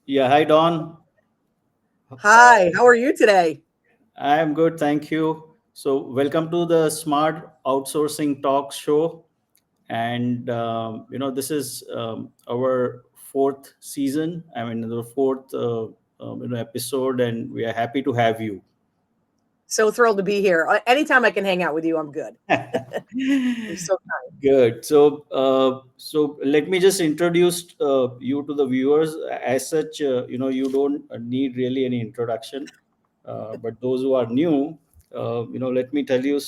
Yeah, hi Dawn. Hi, how are you today? I am good, thank you. So, welcome to the Smart Outsourcing Talks show, and this is our fourth season. I mean, the fourth episode, and we are happy to have you. So thrilled to be here. Anytime I can hang out with you, I'm good. You're so kind. Good. So let me just introduce you to the viewers. As such, you don't need really any introduction. But those who are new, let me tell you.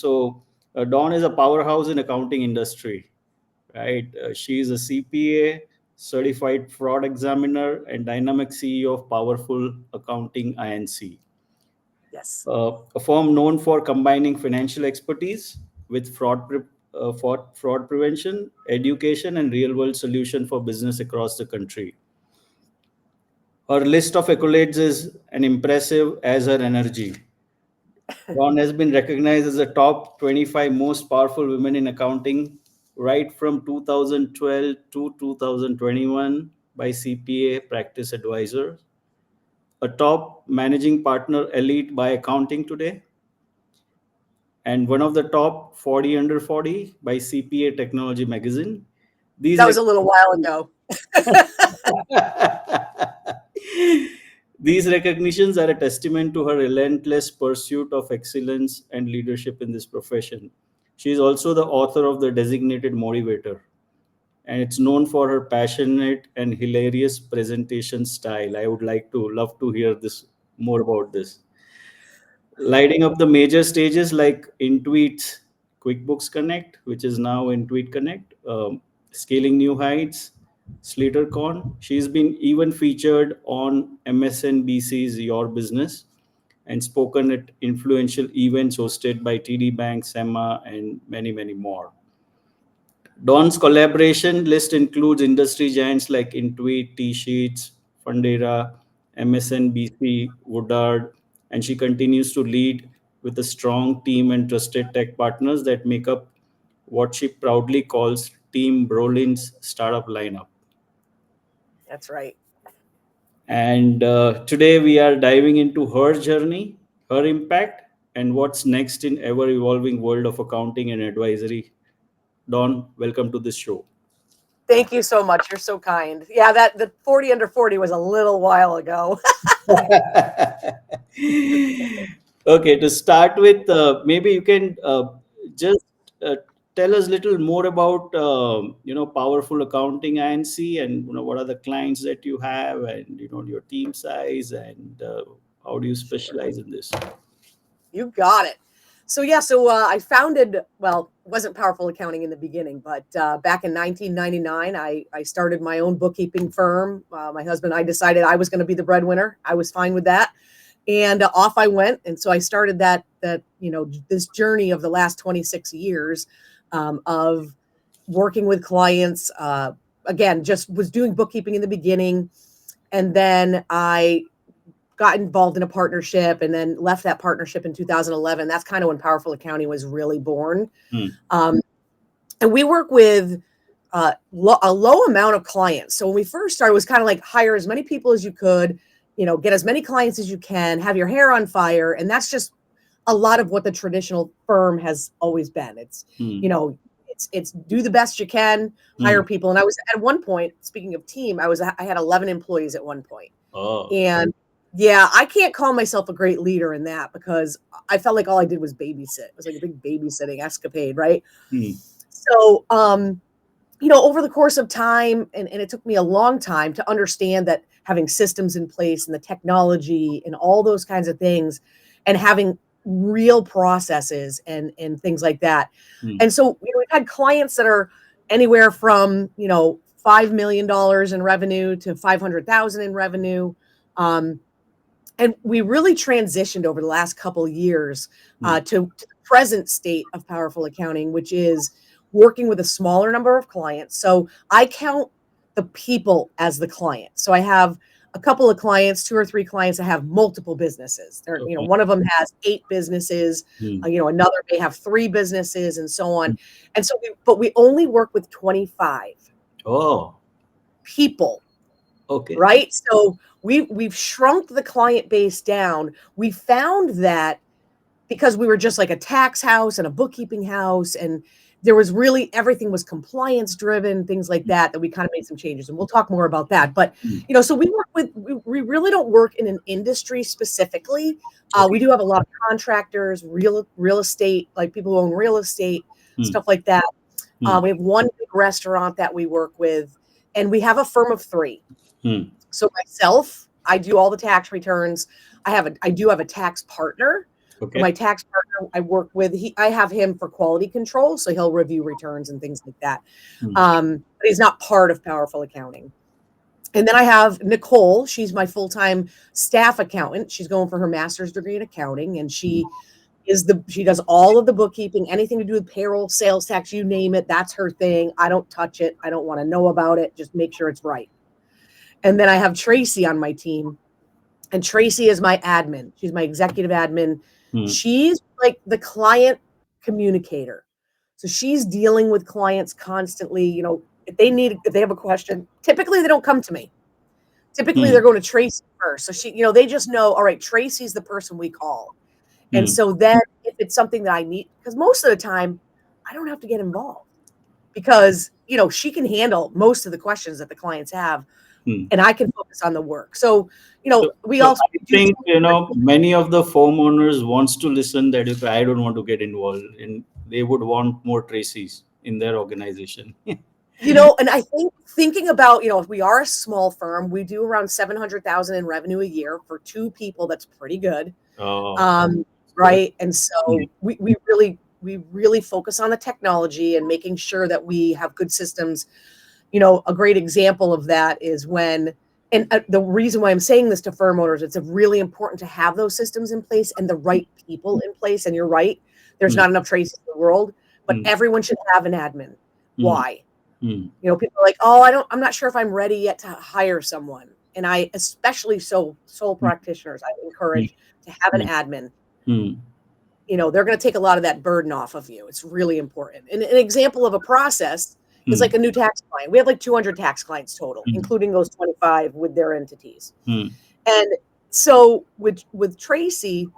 Dawn is a powerhouse in accounting industry, right? She is a CPA, certified fraud examiner, and dynamic CEO of Powerful Accounting INC, Yes, a firm known for combining financial expertise with fraud prevention, education, and real world solution for business across the country. Her list of accolades is an impressive as her energy. Dawn has been recognized as the top 25 most powerful women in accounting right from 2012 to 2021 by CPA Practice Advisor, a top managing partner elite by Accounting Today, and one of the top 40 under 40 by CPA Technology Magazine. These that was a little while ago. These recognitions are a testament to her relentless pursuit of excellence and leadership in this profession. She is also the author of The Designated Motivator, and it's known for her passionate and hilarious presentation style. I would like to love to hear this more about this. Lighting up the major stages like Intuit's QuickBooks Connect, which is now Intuit Connect, Scaling New Heights, SlaterCon. She's been even featured on MSNBC's Your Business and spoken at influential events hosted by TD Bank, SEMA, and many, many more. Dawn's collaboration list includes industry giants like Intuit, T-Sheets, Fundera, MSNBC, Woodard, and she continues to lead with a strong team and trusted tech partners that make up what she proudly calls Team Brolin's startup lineup. That's right. And today we are diving into her journey, her impact, and what's next in ever evolving world of accounting and advisory. Dawn, welcome to this show. Thank you so much. You're so kind. Yeah, that the 40 under 40 was a little while ago. Okay, to start with, maybe you can just uh, tell us a little more about Powerful Accounting INC, and what are the clients that you have, and your team size, and how do you Sure. specialize in this? You got it. So I founded, well, it wasn't Powerful Accounting in the beginning, but back in 1999, I started my own bookkeeping firm. My husband and I decided I was going to be the breadwinner. I was fine with that. And off I went. And so I started this journey of the last 26 years of working with clients. Again, just was doing bookkeeping in the beginning. And then I got involved in a partnership and then left that partnership in 2011. That's kind of when Powerful Accounting was really born. Hmm. Um, and we work with a low amount of clients. So when we first started, it was kind of like hire as many people as you could, get as many clients as you can, have your hair on fire. And that's just a lot of what the traditional firm has always been. Hmm. You know, it's do the best you can, hire Hmm. people. And I was at one point, speaking of team, I had 11 employees at one point. Oh. And yeah, I can't call myself a great leader in that because I felt like all I did was babysit. It was like a big babysitting escapade, right? Hmm. So, over the course of time, and it took me a long time to understand that having systems in place and the technology and all those kinds of things, and having real processes and things like that. Hmm. And so, we've had clients that are anywhere from $5 million in revenue to 500,000 in revenue. Um, and we really transitioned over the last couple of years Hmm. to the present state of Powerful Accounting, which is working with a smaller number of clients. So I count the people as the client. So I have a couple of clients, two or three clients that have multiple businesses. Okay. One of them has 8 businesses. Hmm. Another may have 3 businesses, and so on. But we only work with 25 Oh. people Okay. right? So we've shrunk the client base down. We found that because we were just like a tax house and a bookkeeping house, and there was really everything was compliance driven, things like that, that we kind of made some changes, and we'll talk more about that. But Mm. so we work with we really don't work in an industry specifically. We Okay. do have a lot of contractors, real estate, like people who own real estate, Mm. stuff like that. Mm. We have one big restaurant that we work with, and we have a firm of three. Mm. So myself, I do all the tax returns. I do have a tax partner. Okay. My tax partner I work with, I have him for quality control, so he'll review returns and things like that. Mm. But he's not part of Powerful Accounting. And then I have Nicole. She's my full-time staff accountant. She's going for her master's degree in accounting, and she does all of the bookkeeping, anything to do with payroll, sales tax, you name it. That's her thing. I don't touch it. I don't want to know about it. Just make sure it's right. And then I have Tracy on my team, and Tracy is my admin. She's my executive admin. Mm. She's like the client communicator. So she's dealing with clients constantly. If they have a question, typically they don't come to me. Typically Mm. they're going to Tracy first. So they just know, all right, Tracy's the person we call. And Mm. so then if it's something that I need, because most of the time I don't have to get involved because, she can handle most of the questions that the clients have, Mm. and I can focus on the work. So, we So also I do think many of the homeowners wants to listen that if I don't want to get involved, and they would want more Tracies in their organization. and I think thinking about, if we are a small firm, we do around 700,000 in revenue a year for two people. That's pretty good. Oh, Um, good. right. And so we really focus on the technology and making sure that we have good systems. A great example of that is the reason why I'm saying this to firm owners, it's really important to have those systems in place and the right people in place. And you're right, there's Mm. not enough Tracies in the world, but Mm. everyone should have an admin. Mm. Why? Mm. People are like, oh, I'm not sure if I'm ready yet to hire someone. And I, especially sole Mm. practitioners, I Mm. encourage to have an Mm. admin. Mm. They're going to take a lot of that burden off of you. It's really important. And an example of a process is Mm. like a new tax client. We have like 200 tax clients total, Mm. including those 25 with their entities. Mm. And so with Tracy,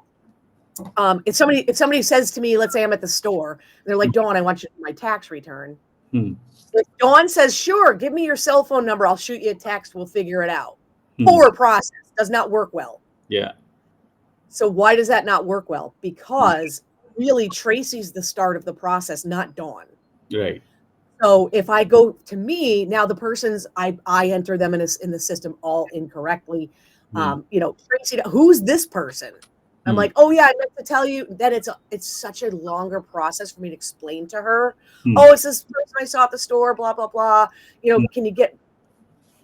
if somebody says to me, let's say I'm at the store, and they're like, Dawn, I want you to do my tax return. Mm. If Dawn says, sure, give me your cell phone number, I'll shoot you a text, we'll figure it out. Mm. Poor process, does not work well. Yeah. So why does that not work well? Because really Tracy's the start of the process, not Dawn. Right. So if I go to me, now the person's I enter them in the system all incorrectly. Mm. Tracy, who's this person? I'm Mm. like, oh yeah, I meant to tell you that it's such a longer process for me to explain to her. Mm. Oh, it's this person I saw at the store, blah, blah, blah. Mm.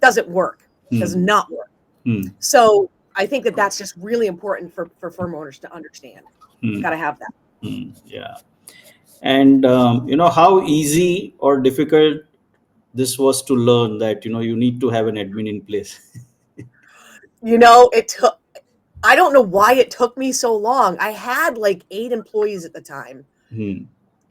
Doesn't work, does Mm. not work. Mm. So I think that's just really important for firm owners to understand. Mm. Got to have that. Mm. Yeah. And how easy or difficult this was to learn that you need to have an admin in place. I don't know why it took me so long. I had like 8 employees at the time. Hmm.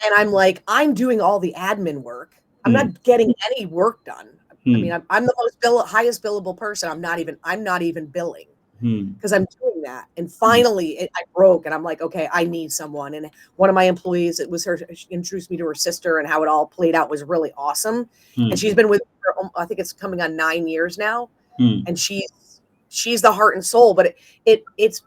And I'm like, I'm doing all the admin work. I'm Hmm. not getting any work done. I Hmm. mean, I'm the highest billable person. I'm not even billing Hmm. because I'm doing that. And finally I broke and I'm like, okay, I need someone. And one of my employees, she introduced me to her sister, and how it all played out was really awesome. Hmm. And she's been with her, I think it's coming on 9 years now. Hmm. And she's the heart and soul, but it's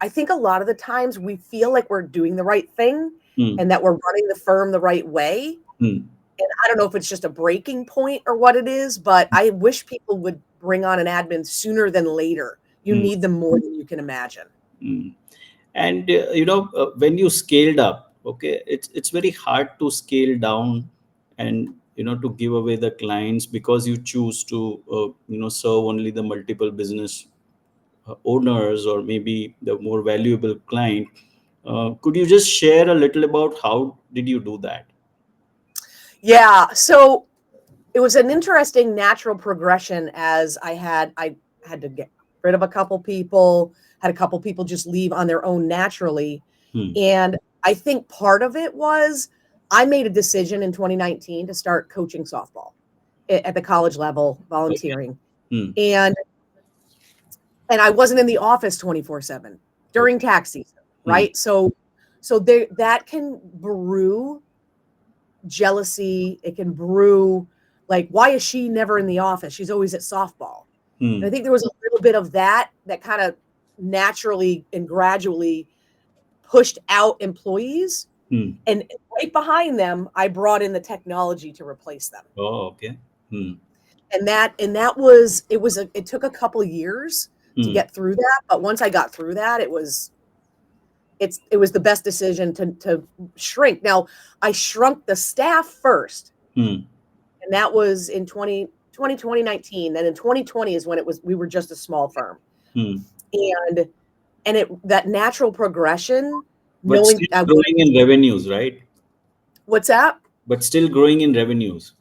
I think a lot of the times we feel like we're doing the right thing Hmm. and that we're running the firm the right way. Hmm. And I don't know if it's just a breaking point or what it is, but I wish people would bring on an admin sooner than later. You Hmm. need them more than you can imagine. Hmm. And when you scaled up, okay, it's very hard to scale down and to give away the clients because you choose to serve only the multiple business owners or maybe the more valuable client. Could you just share a little about how did you do that? Yeah. So it was an interesting natural progression as I had to get rid of a couple people, had a couple people just leave on their own naturally. Hmm. And I think part of it was I made a decision in 2019 to start coaching softball at the college level, volunteering. Hmm. and I wasn't in the office 24/7 during Okay. tax season, Hmm. right? So there, that can brew jealousy. It can brew, like, why is she never in the office? She's always at softball. And I Hmm. think there was a little bit of that kind of naturally and gradually pushed out employees. Hmm. And right behind them, I brought in the technology to replace them. Oh, okay. Hmm. It took a couple of years to Hmm. get through that, but once I got through that, it was the best decision to shrink. Now, I shrunk the staff first, Hmm. and that was in 2019. And in 2020 is when we were just a small firm. Hmm. And that natural progression, But knowing still growing in revenues, right? what's that? But still growing in revenues.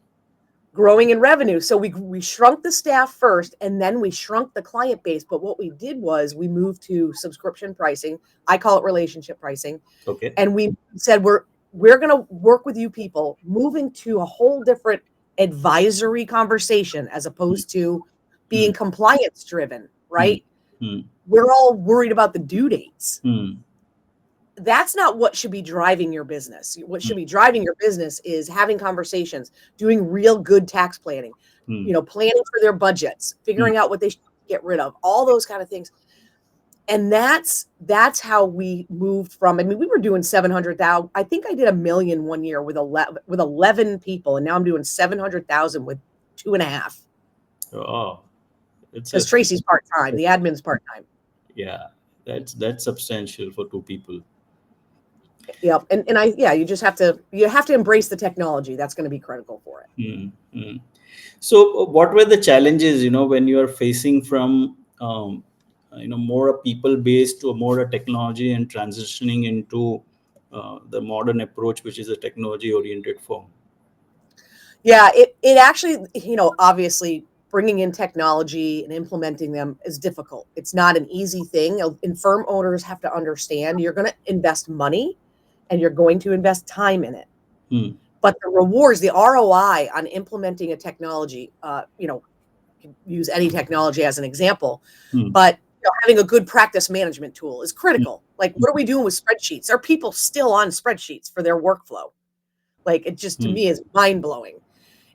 Growing in revenue. So we shrunk the staff first, and then we shrunk the client base. But what we did was we moved to subscription pricing. I call it relationship pricing. Okay. And we said we're going to work with you people, moving to a whole different advisory conversation as Hmm. opposed to Hmm. being compliance driven, Hmm. right? Hmm. We're all worried about the due dates. Hmm. That's not what should be driving your business. What Hmm. should be driving your business is having conversations, doing real good tax planning, Hmm. planning for their budgets, Hmm. figuring out what they should get rid of, all those kind of things. And that's how we moved from. I mean, we were doing 700,000. I think I did 1 million one year with 11 people, and now I'm doing 700,000 with 2.5. Oh, it's Because a Tracy's part time, the admin's part time. yeah. That's substantial for two people. Yep. And you just have to embrace the technology. That's going to be critical for it. Hmm. Hmm. So, what were the challenges, when you are facing from, more a people-based to a more a technology and transitioning into the modern approach, which is a technology-oriented firm? Yeah, it actually, obviously bringing in technology and implementing them is difficult. It's not an easy thing. And firm owners have to understand you're going to invest money and you're going to invest time in it. Hmm. But the rewards, the ROI on implementing a technology, you can use any technology as an example, Hmm. but having a good practice management tool is Hmm. critical. Like, what are we doing with spreadsheets? Are people still on spreadsheets for their workflow? Like, it just, to Hmm. me, is mind blowing.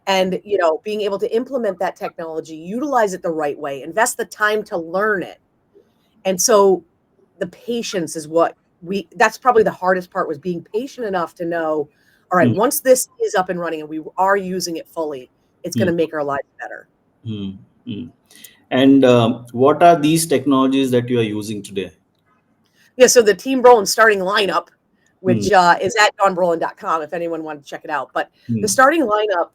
And being able to implement that technology, utilize it the right way, invest the time to learn it. And so the patience is that's probably the hardest part, was being patient enough to know, all right, Hmm. once this is up and running and we are using it fully, it's going Hmm. to make our lives better. Hmm. Hmm. And what are these technologies that you are using today? Yeah, so the Team Brolin starting lineup, Hmm. which is at dawnbrolin.com if anyone wanted to check it out. But the Hmm. starting lineup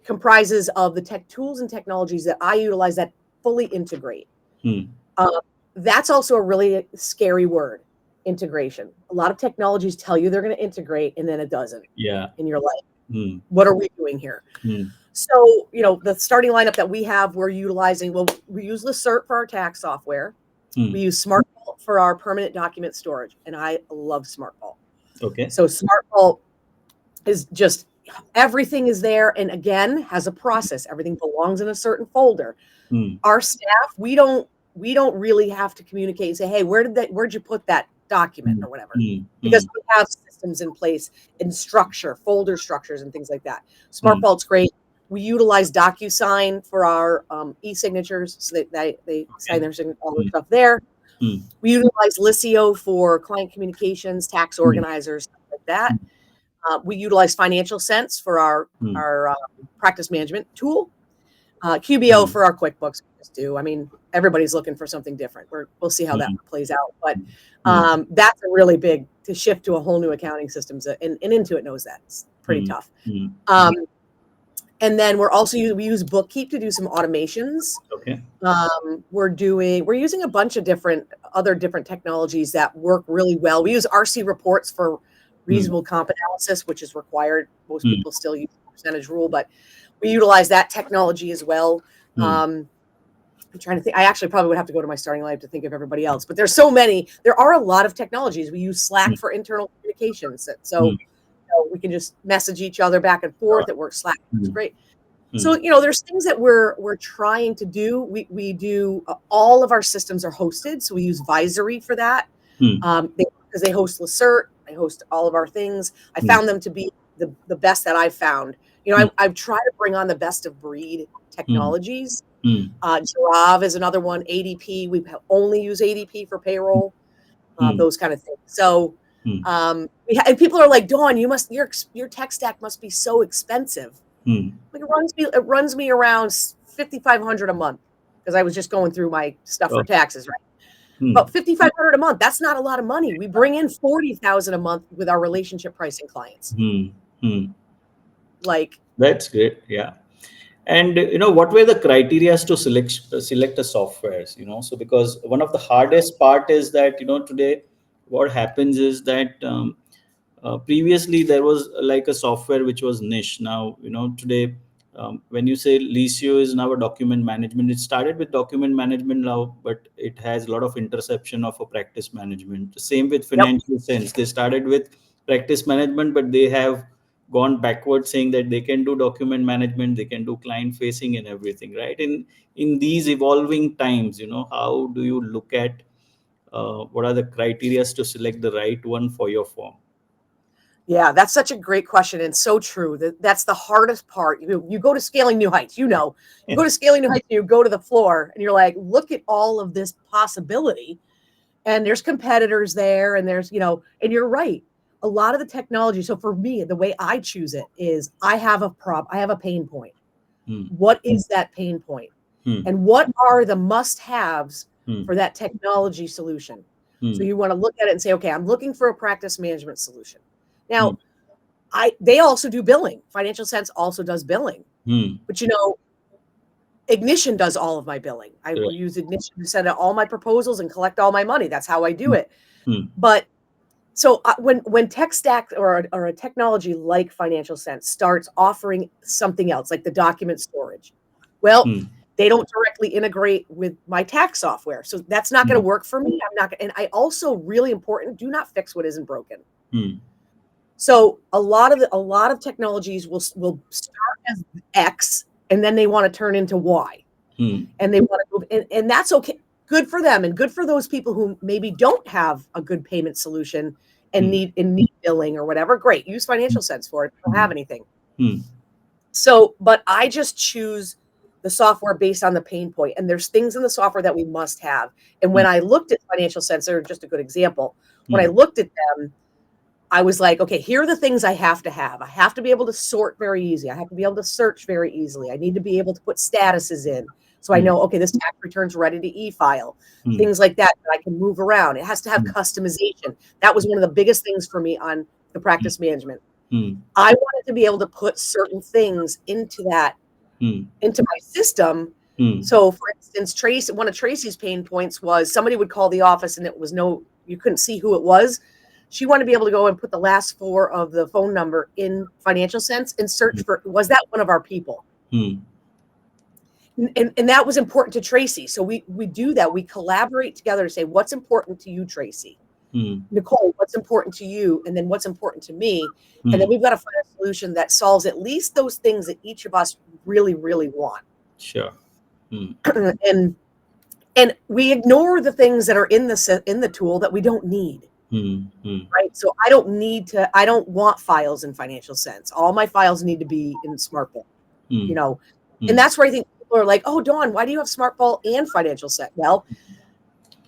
comprises of the tech tools and technologies that I utilize that fully integrate. Hmm. Um, that's also a really scary word, integration. A lot of technologies tell you they're going to integrate, and then it doesn't. Yeah. And you're like, Hmm. what are we doing here? Hmm. So, the starting lineup that we have, we're utilizing, we use Lacert for our tax software. Hmm. We use Smart Vault for our permanent document storage, and I love Smart Vault. Okay. So Smart Vault is just, everything is there, and again, has a process. Everything belongs in a certain folder. Hmm. Our staff, we don't really have to communicate and say, hey, where'd you put that document Hmm. or whatever, Hmm. because Hmm. we have systems in place and folder structures and things like that. Smart Hmm. Vault's great. We utilize DocuSign for our e-signatures, so they sign Okay. all their Hmm. stuff there. Hmm. We utilize Lisio for client communications, tax Hmm. organizers, stuff like that. We utilize Financial Sense for Hmm. our practice management tool. QBO Hmm. for our QuickBooks. We just do. I mean, everybody's looking for something different. We'll see how that Hmm. plays out. But Hmm. that's a really big to shift to a whole new accounting systems, and Intuit knows that. It's pretty Hmm. tough. Hmm. And then we use Bookkeep to do some automations. Okay. We're using a bunch of other different technologies that work really well. We use RC reports for Hmm. reasonable comp analysis, which is required. Most Hmm. people still use the percentage rule, but we utilize that technology as well. Hmm. I'm trying to think. I actually probably would have to go to my starting line to think of everybody else, but there's so many. There are a lot of technologies. We use Slack for internal communications, Hmm. so we can just message each other back and forth. It works. Slack works Hmm. great. So, there's things that we're trying to do. We do all of our systems are hosted, so we use Visory for that. Because they host Lacert, they host all of our things. I found them to be the best that I've found. I've tried to bring on the best of breed technologies. Giraffe is another one. ADP, we only use ADP for payroll, those kind of things. So, and people are like, Dawn, your tech stack must be so expensive. Like it runs me around $5,500 a month, because I was just going through my stuff for taxes, right? But $5,500 a month, that's not a lot of money. We bring in $40,000 a month with our relationship pricing clients. Like, that's great. Yeah. And what were the criteria to select a software? So because one of the hardest part is that today what happens is that previously there was like a software which was niche. Now today when you say Lisio is now a document management, it started with document management now, but it has a lot of interception of a practice management. Same with Financial Sense, they started with practice management, but they have gone backward, saying that they can do document management, they can do client facing and everything, right? In these evolving times, how do you look at what are the criteria to select the right one for your firm? Yeah, that's such a great question, and so true. That's the hardest part. You go to Scaling New Heights, you go to Scaling New Heights, you go to the floor, and you're like, look at all of this possibility, and there's competitors there, and there's, and you're right. A lot of the technology. So for me, the way I choose it is I have a pain point. What is that pain point? And what are the must-haves for that technology solution? So you want to look at it and say, okay, I'm looking for a practice management solution. Now, they also do billing. Financial Sense also does billing. But Ignition does all of my billing. I use Ignition to send out all my proposals and collect all my money. That's how I do it. But so when tech stack or a technology like Financial Sense starts offering something else, like the document storage, well, they don't directly integrate with my tax software. So that's not going to work for me. And I also, really important, do not fix what isn't broken. So a lot of technologies will start as X, and then they want to turn into Y, and they want to move, and that's okay. Good for them, and good for those people who maybe don't have a good payment solution and need billing or whatever. Great, use Financial Sense for it. Don't have anything. So, but I just choose the software based on the pain point, and there's things in the software that we must have. And when I looked at Financial Sense, they're just a good example. When I looked at them, I was like, okay, here are the things I have to have. I have to be able to sort very easy. I have to be able to search very easily. I need to be able to put statuses in. So I know, okay, this tax return's ready to e-file. Things like that I can move around. It has to have customization. That was one of the biggest things for me on the practice management. I wanted to be able to put certain things into my system. So for instance, one of Tracy's pain points was somebody would call the office and you couldn't see who it was. She wanted to be able to go and put the last four of the phone number in Financial Sense and search for, was that one of our people? And that was important to Tracy. So we do that. We collaborate together to say, what's important to you, Tracy? Nicole, what's important to you? And then what's important to me? And then we've got to find a solution that solves at least those things that each of us really, really want. Sure. And we ignore the things that are in the tool that we don't need. Right. So I don't want files in Financial Sense. All my files need to be in Smart Vault, and that's where I think people are like, oh, Dawn, why do you have Smart Vault and Financial Sense? Well,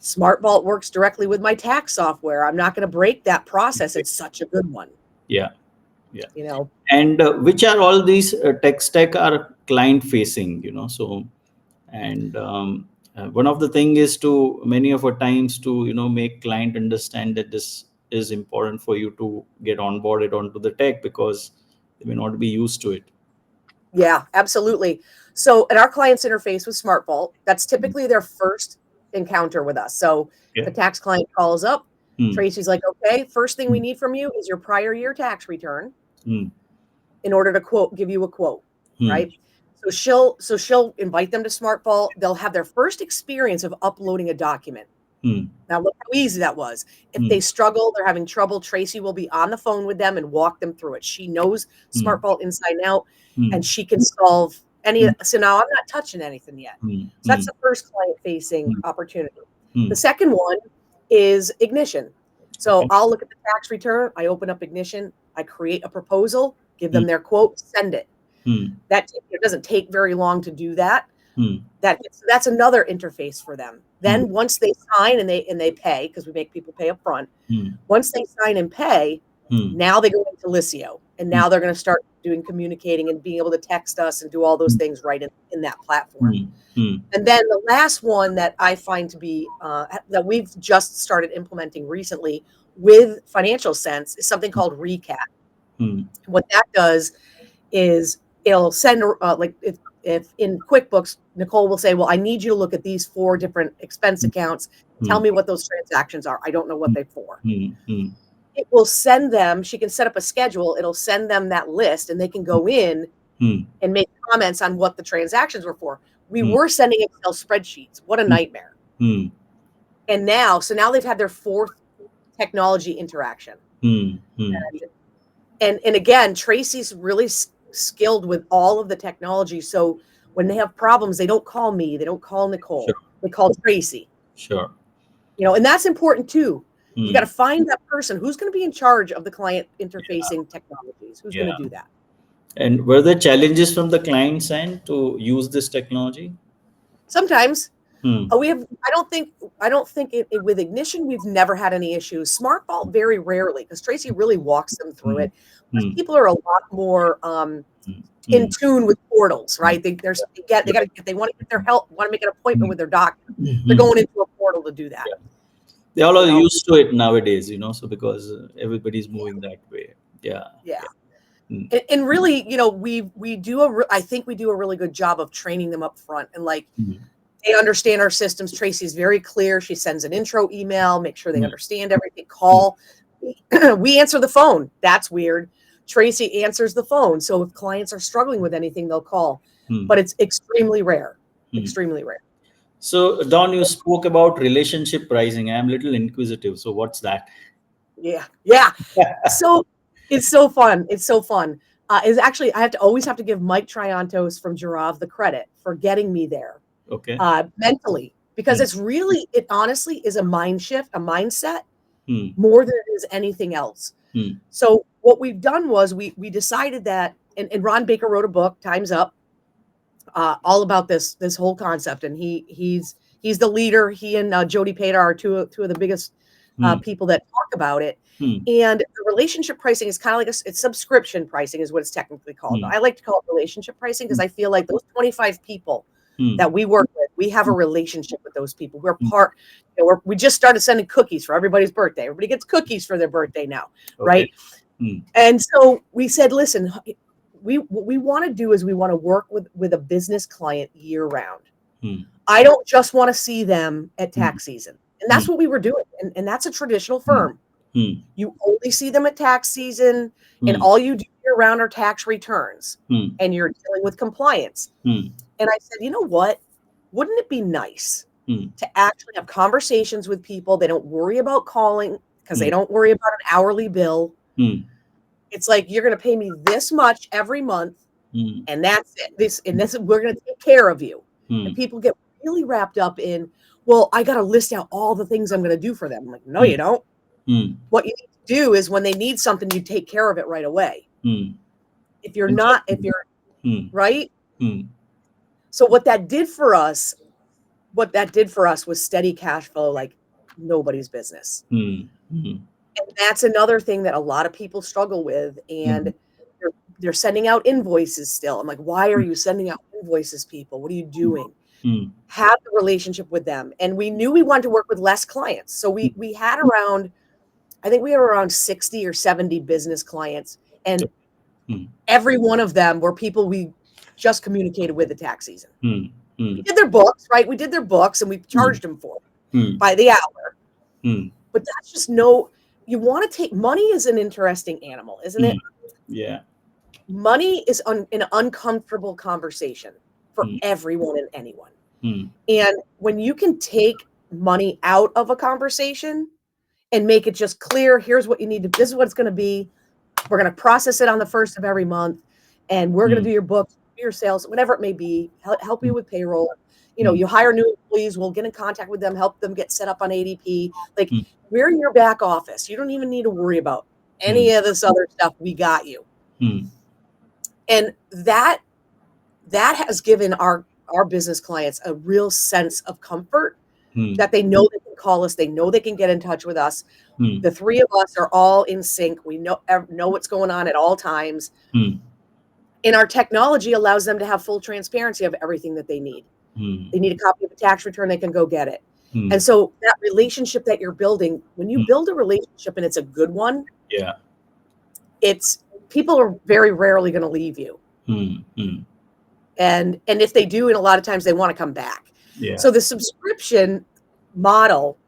Smart Vault works directly with my tax software. I'm not going to break that process. It's such a good one. Yeah. And which are all these tech stack are client facing, so, and one of the thing is to many of our times to make client understand that this is important for you to get onboarded onto the tech, because they may not be used to it. Yeah, absolutely. So at our client's interface with Smart Vault, that's typically their first encounter with us. So the tax client calls up, Tracy's like, okay, first thing we need from you is your prior year tax return in order to give you a quote, right? So she'll invite them to Smart Vault. They'll have their first experience of uploading a document. Now look how easy that was. If they struggle, they're having trouble, Tracy will be on the phone with them and walk them through it. She knows Smart Vault inside and out, and she can solve So now I'm not touching anything yet. So that's the first client-facing opportunity. The second one is Ignition. So I'll look at the tax return. I open up Ignition. I create a proposal, give them their quote, send it. That it doesn't take very long to do that. That's another interface for them. Then once they sign and they pay, because we make people pay up front, once they sign and pay, now they go into Liscio, and now they're going to start doing communicating and being able to text us and do all those things right in that platform. And then the last one that I find to be that we've just started implementing recently with Financial Sense is something called Recap. What that does is it'll send like if in QuickBooks, Nicole will say, well, I need you to look at these 4 different expense accounts. Tell me what those transactions are. I don't know what they're for. It will send them, she can set up a schedule. It'll send them that list and they can go in and make comments on what the transactions were for. We were sending Excel spreadsheets. What a nightmare. And now they've had their 4th technology interaction. And again, Tracy's really skilled with all of the technology. So when they have problems, they don't call me. They don't call Nicole. Sure. They call Tracy. Sure. And that's important too. You got to find that person who's going to be in charge of the client interfacing technologies. Who's going to do that? And were there challenges from the client side to use this technology? Sometimes. We have. I don't think with Ignition we've never had any issues. Smart Vault very rarely, because Tracy really walks them through it. People are a lot more in tune with portals, right? They want to get their help, want to make an appointment with their doctor. They're going into a portal to do that. They all are used to it nowadays, so because everybody's moving that way. Yeah. And really, I think we do a really good job of training them up front, and they understand our systems. Tracy's very clear. She sends an intro email, make sure they understand everything. Call. We answer the phone. That's weird. Tracy answers the phone. So if clients are struggling with anything, they'll call. But it's extremely rare. Extremely rare. So, Dawn, you spoke about relationship pricing. I'm a little inquisitive. So what's that? Yeah. So it's so fun. It's so fun. Is actually, I always have to give Mike Triantos from Giraffe the credit for getting me there. Okay. Mentally, because it honestly is a mind shift, a mindset, more than it is anything else. So what we've done was we decided that, and Ron Baker wrote a book, Time's Up, all about this whole concept, and he's the leader. He and Jody Pater are two of the biggest people that talk about it. And the relationship pricing is kind of like it's subscription pricing is what it's technically called. I like to call it relationship pricing because I feel like those 25 people that we work with, we have a relationship with those people. We're part. We just started sending cookies for everybody's birthday. Everybody gets cookies for their birthday now, right? And so we said, listen, what we want to do is we want to work with a business client year round. I don't just want to see them at tax season. And that's what we were doing. And that's a traditional firm. You only see them at tax season, and all you do year round are tax returns, and you're dealing with compliance. And I said, you know what? Wouldn't it be nice to actually have conversations with people? They don't worry about calling because they don't worry about an hourly bill. It's like, you're going to pay me this much every month, and that's it. We're going to take care of you. And people get really wrapped up in, well, I got to list out all the things I'm going to do for them. I'm like, no, you don't. What you need to do is when they need something, you take care of it right away. If you're right. So what that did for us was steady cash flow like nobody's business. And that's another thing that a lot of people struggle with. And they're sending out invoices still. I'm like, why are you sending out invoices, people? What are you doing? Have the relationship with them. And we knew we wanted to work with less clients. So we had around, I think we had around 60 or 70 business clients. And every one of them were people we just communicated with the tax season. We did their books, right? We did their books and we charged them for it by the hour. But that's just you want to take, money is an interesting animal, isn't it? Yeah. Money is an uncomfortable conversation for everyone and anyone. And when you can take money out of a conversation and make it just clear, here's what you need to, this is what it's going to be. We're going to process it on the 1st of every month, and we're going to do your books. your sales, whatever it may be, help you with payroll. You hire new employees, we'll get in contact with them, help them get set up on ADP. Like, we're in your back office. You don't even need to worry about any of this other stuff. We got you. And that has given our business clients a real sense of comfort that they know they can call us. They know they can get in touch with us. The three of us are all in sync. We know what's going on at all times. And our technology allows them to have full transparency of everything that they need. They need a copy of a tax return, they can go get it. And so that relationship that you're building, when you build a relationship and it's a good one, people are very rarely going to leave you. And if they do, and a lot of times they want to come back. So the subscription model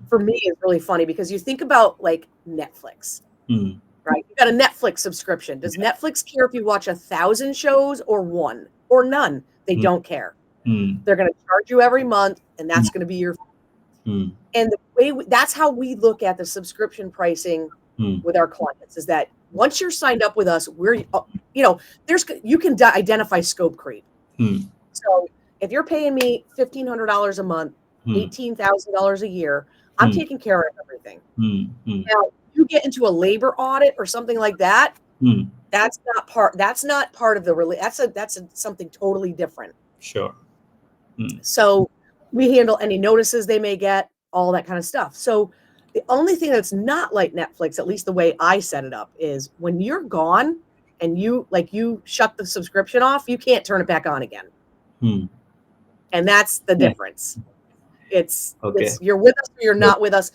for me is really funny, because you think about like Netflix, right? You got a Netflix subscription. Does Netflix care if you watch 1,000 shows or one or none? They don't care. They're going to charge you every month, and that's going to be your. And the way that's how we look at the subscription pricing with our clients, is that once you're signed up with us, you can identify scope creep. So if you're paying me $1,500 a month, $18,000 a year, I'm taking care of everything. Now, you get into a labor audit or something like that. That's not part of the that's something totally different. Sure. So we handle any notices they may get, all that kind of stuff. So the only thing that's not like Netflix, at least the way I set it up, is when you're gone and you shut the subscription off, you can't turn it back on again. And that's the difference. It's you're with us or you're not with us.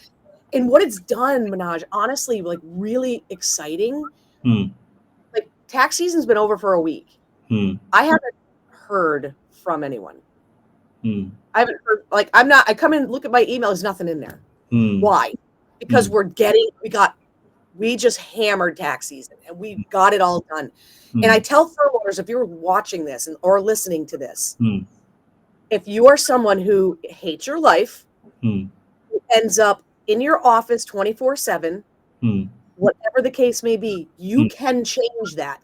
And what it's done, Manoj, honestly, like really exciting. Like, tax season's been over for a week. I haven't heard from anyone. I haven't heard, like, I come in, look at my email, there's nothing in there. Why? Because we just hammered tax season and we got it all done. And I tell firm owners, if you're watching this or listening to this, if you are someone who hates your life, who ends up in your office 24/7, whatever the case may be, you can change that.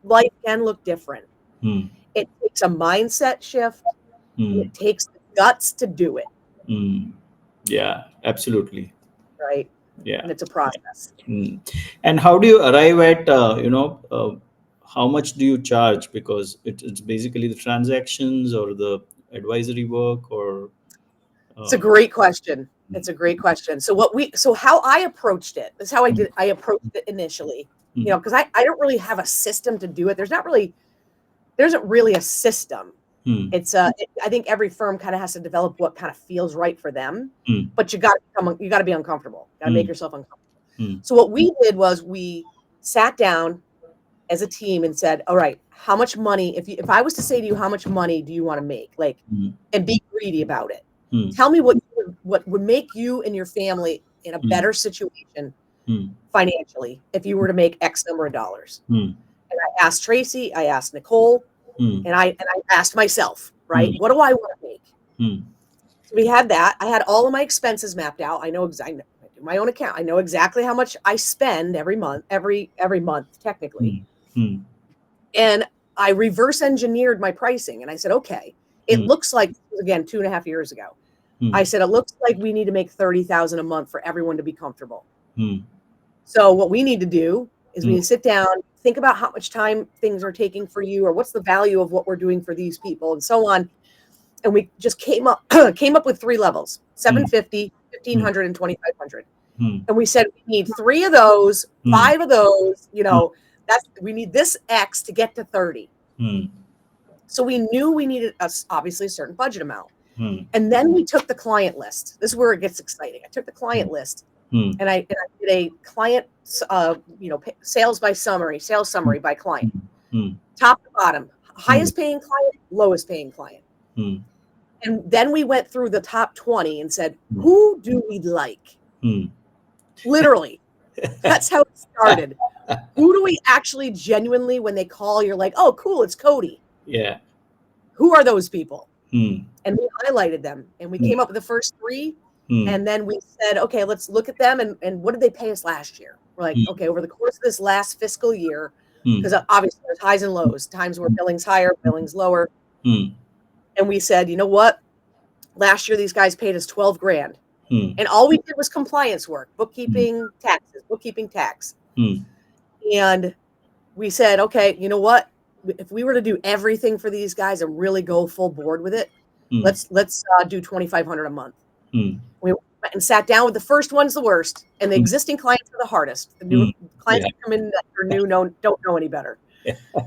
Life can look different. It takes a mindset shift. It takes the guts to do it. Yeah, absolutely. Right. Yeah. And it's a process. And how do you arrive at, how much do you charge? Because it's basically the transactions or the advisory work, or. It's a great question. It's a great question. So how I approached it, this is how I did. I approached it initially, because I don't really have a system to do it. There isn't really a system. It's I think every firm kind of has to develop what kind of feels right for them, but you got to be uncomfortable. Got to make yourself uncomfortable. So what we did was we sat down as a team and said, all right, how much money, if I was to say to you, how much money do you want to make? Like, and be greedy about it. Tell me what would make you and your family in a better situation financially if you were to make X number of dollars. And I asked Tracy, I asked Nicole, and I asked myself, right? What do I want to make? So we had that. I had all of my expenses mapped out. I do my own account. I know exactly how much I spend every month, every month, technically. And I reverse engineered my pricing. And I said, okay, it looks like, again, 2.5 years ago, I said, it looks like we need to make $30,000 a month for everyone to be comfortable. So what we need to do is we need to sit down, think about how much time things are taking for you, or what's the value of what we're doing for these people, and so on. And we just came up with 3 levels: 750, 1,500, and 2,500. And we said we need 3 of those, 5 of those. We need this X to get to 30. So we knew we needed obviously a certain budget amount. And then we took the client list. This is where it gets exciting. I took the client list and I did a client, sales summary by client, top to bottom, highest paying client, lowest paying client. And then we went through the top 20 and said, who do we like? Literally, that's how it started. Who do we actually genuinely, when they call, you're like, oh, cool, it's Cody. Yeah. Who are those people? And we highlighted them, and we came up with the first 3. And then we said, okay, let's look at them. And what did they pay us last year? We're like, okay, over the course of this last fiscal year, Hmm. because obviously there's highs and lows, times where billing's higher, billing's lower. Hmm. And we said, you know what? Last year, these guys paid us 12 grand. Hmm. And all we did was compliance work, Hmm. bookkeeping, taxes, bookkeeping, tax. Hmm. And we said, okay, you know what? If we were to do everything for these guys and really go full board with it, Hmm. let's do 2,500 a month. Hmm. We went and sat down with the first one's the worst, and the Hmm. existing clients are the hardest. The Hmm. new clients Yeah. that come in that are new don't know any better. But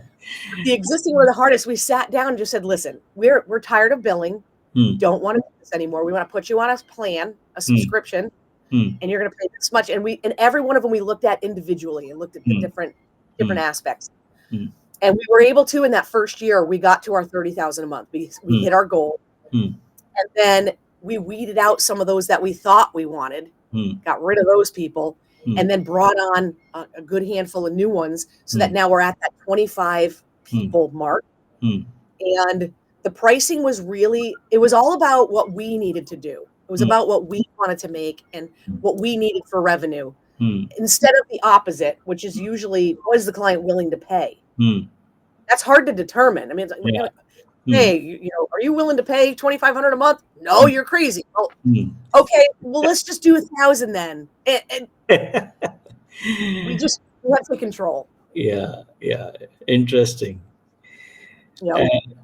the existing were the hardest. We sat down and just said, listen, we're tired of billing. We Hmm. don't want to do this anymore. We want to put you on a plan, a subscription, Hmm. and you're going to pay this much. And every one of them we looked at individually and looked at the Hmm. different Hmm. aspects. Hmm. And we were able to, in that first year, we got to our 30,000 a month. We Hmm. hit our goal. Hmm. And then we weeded out some of those that we thought we wanted, Hmm. got rid of those people, Hmm. and then brought on a good handful of new ones so that Hmm. now we're at that 25 people mark. Hmm. And the pricing was it was all about what we needed to do. It was Hmm. about what we wanted to make and what we needed for revenue, Hmm. instead of the opposite, which is usually, was the client willing to pay? Hmm. That's hard to determine. I mean, it's like, Yeah. hey, are you willing to pay 2,500 a month? No, you're crazy. Well, Hmm. okay, well, let's just do 1,000 then. And we have to control. Yeah. Yeah. Interesting. You know, And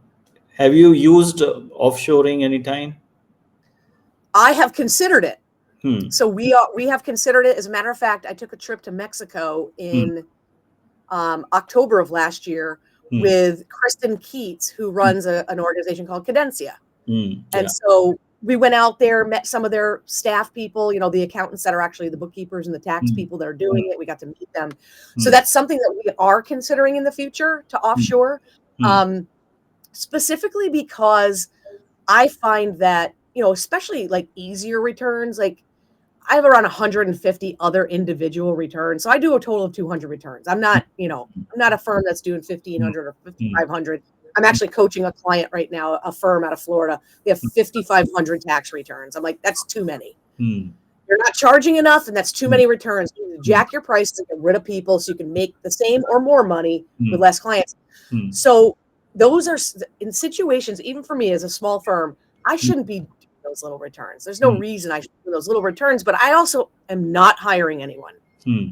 have you used offshoring anytime? I have considered it. Hmm. So we have considered it. As a matter of fact, I took a trip to Mexico Hmm. in October of last year Hmm. with Kristen Keats, who runs an organization called Cadencia. Hmm. And Yeah. so we went out there, met some of their staff people, the accountants that are actually the bookkeepers and the tax Hmm. people that are doing it. We got to meet them. So Hmm. that's something that we are considering in the future to offshore, Hmm. specifically because I find that, especially like easier returns, like I have around 150 other individual returns. So I do a total of 200 returns. I'm not a firm that's doing 1,500 or Hmm. 5,500. I'm actually coaching a client right now, a firm out of Florida. They have 5,500 tax returns. I'm like, that's too many. Hmm. You're not charging enough, and that's too many returns. You need to jack your prices and get rid of people so you can make the same or more money with less clients. Hmm. So those are in situations, even for me as a small firm, I shouldn't be doing those little returns. There's no reason I should do those little returns, but I also am not hiring anyone. Hmm.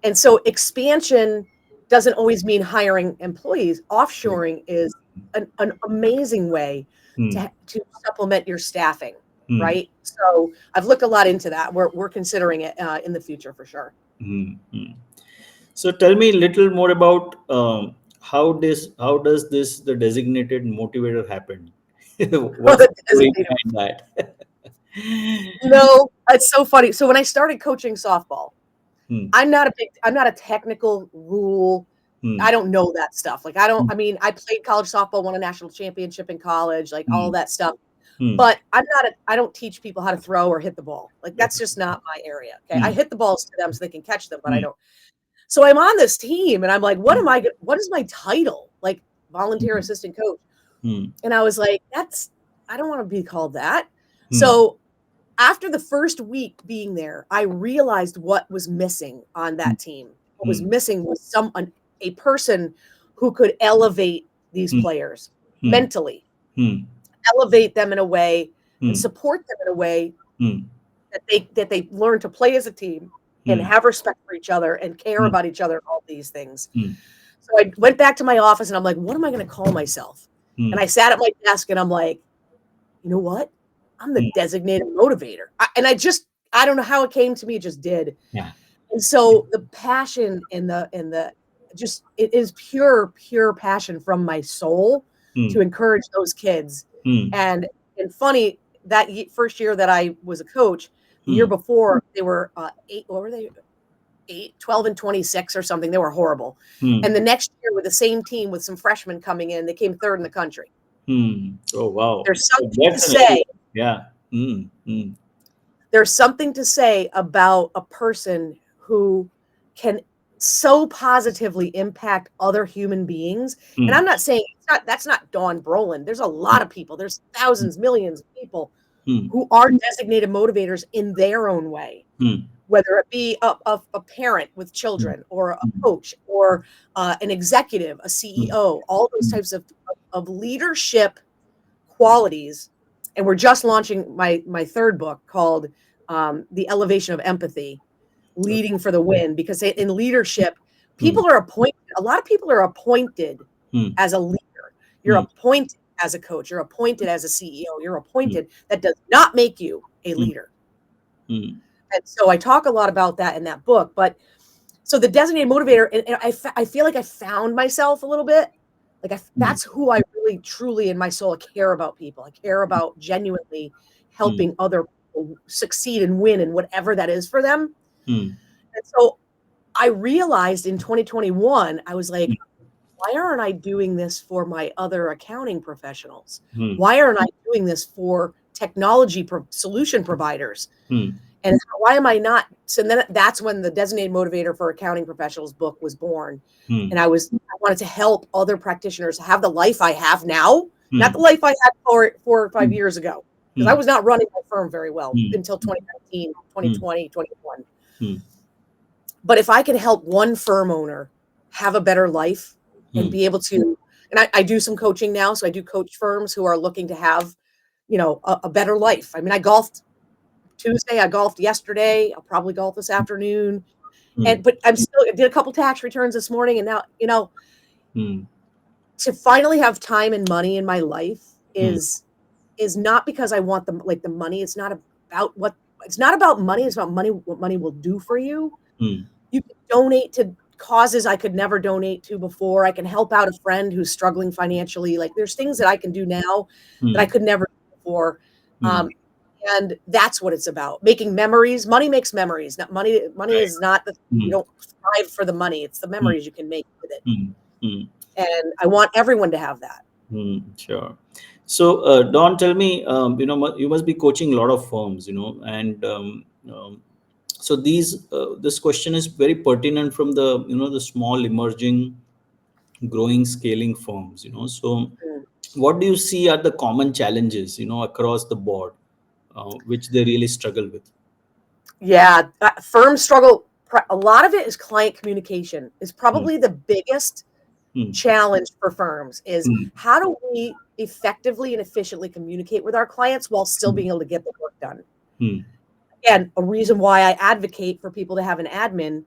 And so expansion doesn't always mean hiring employees. Offshoring is an amazing way to supplement your staffing, Hmm. right? So I've looked a lot into that. We're considering it in the future for sure. Hmm. Hmm. So tell me a little more about how does the designated motivator happen? What's the story behind that? It's so funny. So when I started coaching softball, Hmm. I'm not a technical rule. Hmm. I don't know that stuff. Like I played college softball, won a national championship in college, like all that stuff. Hmm. But I don't teach people how to throw or hit the ball. Like that's just not my area. Okay. I hit the balls to them so they can catch them, but I don't. So I'm on this team and I'm like, what is my title? Like volunteer assistant coach. Hmm. And I was like, I don't want to be called that. Hmm. So after the first week being there, I realized what was missing on that team. What was missing was a person who could elevate these players mentally, elevate them in a way and support them in a way that they learn to play as a team and have respect for each other and care about each other, all these things. So I went back to my office and I'm like, what am I going to call myself? And I sat at my desk and I'm like, you know what? I'm the designated motivator. I don't know how it came to me. It just did. Yeah. And so the passion and it is pure passion from my soul to encourage those kids. And funny, that first year that I was a coach, the year before they were 12 and 26 or something. They were horrible. And the next year with the same team with some freshmen coming in, they came third in the country. Oh, wow. There's something to say. Yeah. There's something to say about a person who can so positively impact other human beings. And I'm not saying that's not Dawn Brolin. There's a lot of people. There's thousands, millions of people who are designated motivators in their own way. whether it be a parent with children, or a coach, or an executive, a CEO, all those types of leadership qualities. And we're just launching my third book called The Elevation of Empathy, Leading for the Win, because in leadership, people are appointed. A lot of people are appointed as a leader. You're appointed as a coach. You're appointed as a CEO. You're appointed. That does not make you a leader. And so I talk a lot about that in that book. But so the designated motivator, and I feel like I found myself a little bit. Like that's who I really, truly, in my soul, care about people. I care about genuinely helping other people succeed and win in whatever that is for them. And so I realized in 2021, I was like, why aren't I doing this for my other accounting professionals? Why aren't I doing this for technology solution providers? And why am I not? So then that's when the Designated Motivator for Accounting Professionals book was born. And I wanted to help other practitioners have the life I have now, not the life I had 4 or 5 years ago, because I was not running my firm very well until 2019, 2020, 21. But if I can help one firm owner have a better life and be able to, and I do some coaching now. So I do coach firms who are looking to have, a better life. I mean, I golfed Tuesday, I golfed yesterday. I'll probably golf this afternoon. But I did a couple tax returns this morning. And now, to finally have time and money in my life is not because I want the money. It's not about money. It's about money, what money will do for you. You can donate to causes I could never donate to before. I can help out a friend who's struggling financially. Like there's things that I can do now that I could never do before. And that's what it's about. Making memories. Money makes memories. Not money. Money is not you don't strive for the money. It's the memories you can make with it. And I want everyone to have that. Sure. So, Dawn, tell me, you must be coaching a lot of firms, and so this question is very pertinent from the small, emerging, growing, scaling firms. So, what do you see are the common challenges, across the board, which they really struggle with? Yeah, firms struggle. A lot of it is client communication. Is probably the biggest challenge for firms. Is how do we effectively and efficiently communicate with our clients while still being able to get the work done? Again, a reason why I advocate for people to have an admin.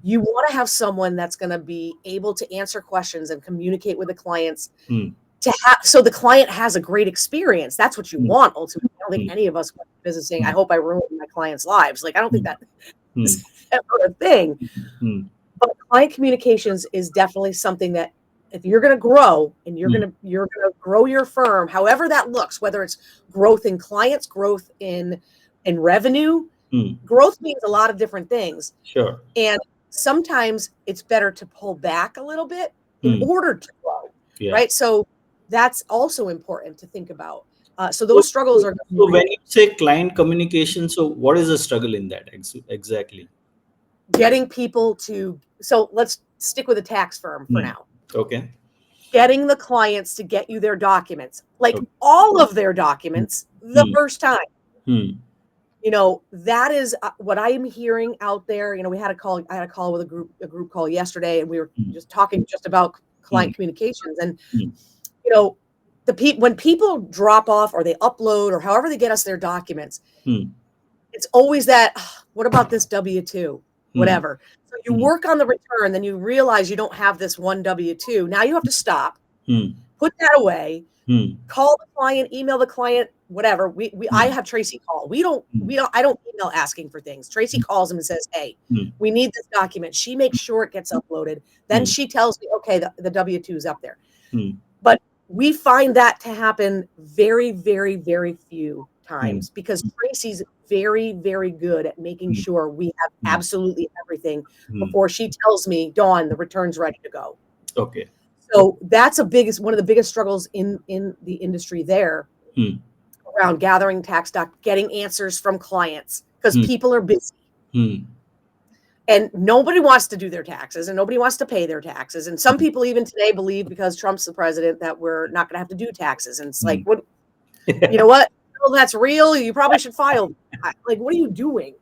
You want to have someone that's going to be able to answer questions and communicate with the clients so the client has a great experience. That's what you want ultimately. I don't think any of us want business saying, I hope I ruined my clients' lives. Like, I don't think that is ever a thing. But client communications is definitely something that if you're going to grow and you're going to grow your firm, however that looks, whether it's growth in clients, growth in revenue, growth means a lot of different things. Sure. And sometimes it's better to pull back a little bit in order to grow. Right. So that's also important to think about. So those struggles are. So when you say client communication, so what is the struggle in that exactly? Getting people to. So let's stick with a tax firm for now. Okay. Getting the clients to get you their documents, like all of their documents, the first time. That is what I am hearing out there. I had a call with a group call yesterday, and we were just talking about client communications. And, when people drop off or they upload or however they get us their documents, it's always that, what about this W-2, whatever. So you work on the return, then you realize you don't have this one W-2. Now you have to stop, put that away, call the client, email the client, whatever. I have Tracy call. I don't email asking for things. Tracy calls him and says, hey, we need this document. She makes sure it gets uploaded. Then she tells me, okay, the W-2 is up there. But we find that to happen very, very, very few times because Tracy's very, very good at making sure we have absolutely everything before she tells me, Dawn, the return's ready to go. Okay. So that's one of the biggest struggles in the industry there around gathering tax getting answers from clients because people are busy. And nobody wants to do their taxes and nobody wants to pay their taxes. And some people even today believe because Trump's the president that we're not going to have to do taxes. And it's like, what, you know what? Well, that's real. You probably should file. Like, what are you doing?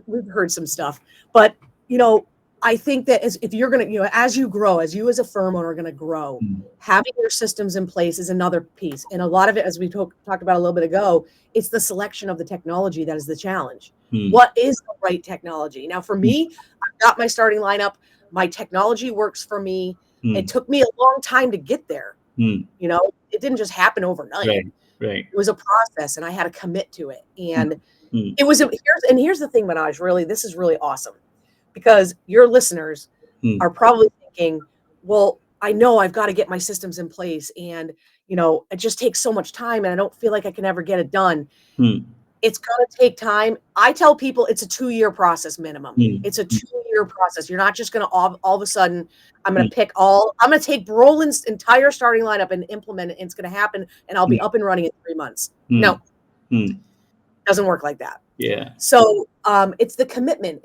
We've heard some stuff, but you know, I think that if you're going to, as you grow, as you as a firm owner are going to grow, Hmm. having your systems in place is another piece. And a lot of it, as we talked about a little bit ago, it's the selection of the technology that is the challenge. Hmm. What is the right technology? Now, for me, I've got my starting lineup. My technology works for me. Hmm. It took me a long time to get there. Hmm. It didn't just happen overnight. Right. Right. It was a process, and I had to commit to it. Hmm. And Hmm. here's the thing, Manoj. Really, this is really awesome because your listeners Hmm. are probably thinking, well, I know I've got to get my systems in place, and it just takes so much time, and I don't feel like I can ever get it done. Hmm. It's going to take time. I tell people it's a 2-year process minimum. Hmm. It's a 2-year process. You're not just going to all of a sudden, I'm Hmm. going to I'm going to take Brolin's entire starting lineup and implement it. And it's going to happen, and I'll be up and running in 3 months. Hmm. No, Hmm. doesn't work like that. Yeah. So it's the commitment.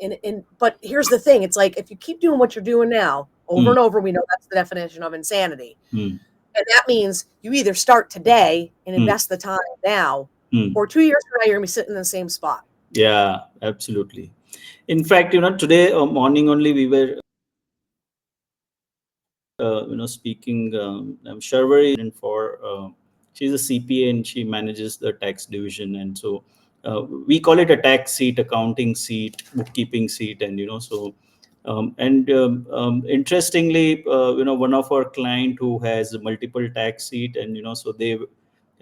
But here's the thing. It's like, if you keep doing what you're doing now over Hmm. and over, we know that's the definition of insanity. Hmm. And that means you either start today and Hmm. invest the time now, Hmm. or 2 years from now, you're going to be sitting in the same spot. Yeah, absolutely. In fact, today morning only we were, speaking. Sharvari for she's a CPA and she manages the tax division, and so we call it a tax seat, accounting seat, bookkeeping seat, and so. Interestingly, one of our client who has multiple tax seat, and so they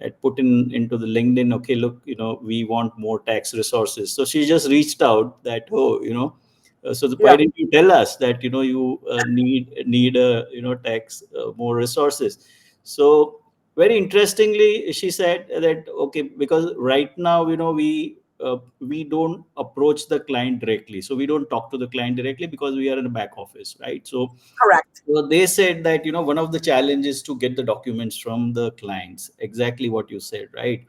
had put into the LinkedIn, okay, look, we want more tax resources. So she just reached out that, oh, why Yeah. didn't you tell us that you need a tax more resources? So very interestingly, she said that, okay, because right now we don't approach the client directly, so we don't talk to the client directly because we are in the back office, right? Correct. So they said that one of the challenges to get the documents from the clients, exactly what you said, right?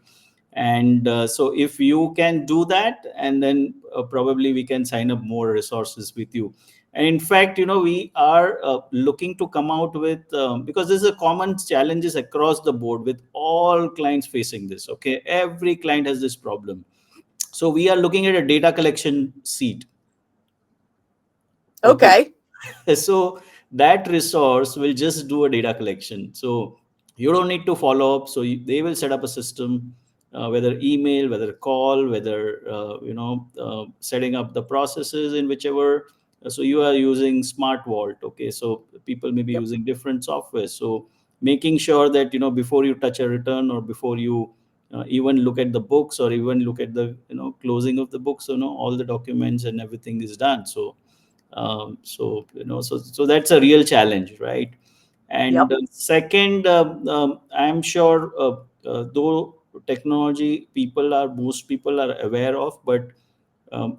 And so if you can do that, and then probably we can sign up more resources with you. And in fact, we are looking to come out with, because this is a common challenges across the board with all clients facing this. Okay, every client has this problem. So we are looking at a data collection seat. Okay. Okay. So that resource will just do a data collection, so you don't need to follow up. So they will set up a system, whether email, whether call, whether setting up the processes in whichever. So you are using Smart Vault. Okay, so people may be Yep. using different software, so making sure that before you touch a return, or before you even look at the books, or even look at the closing of the books, all the documents and everything is done. So that's a real challenge, right? And Yep. second, I'm sure, though technology most people are aware of, but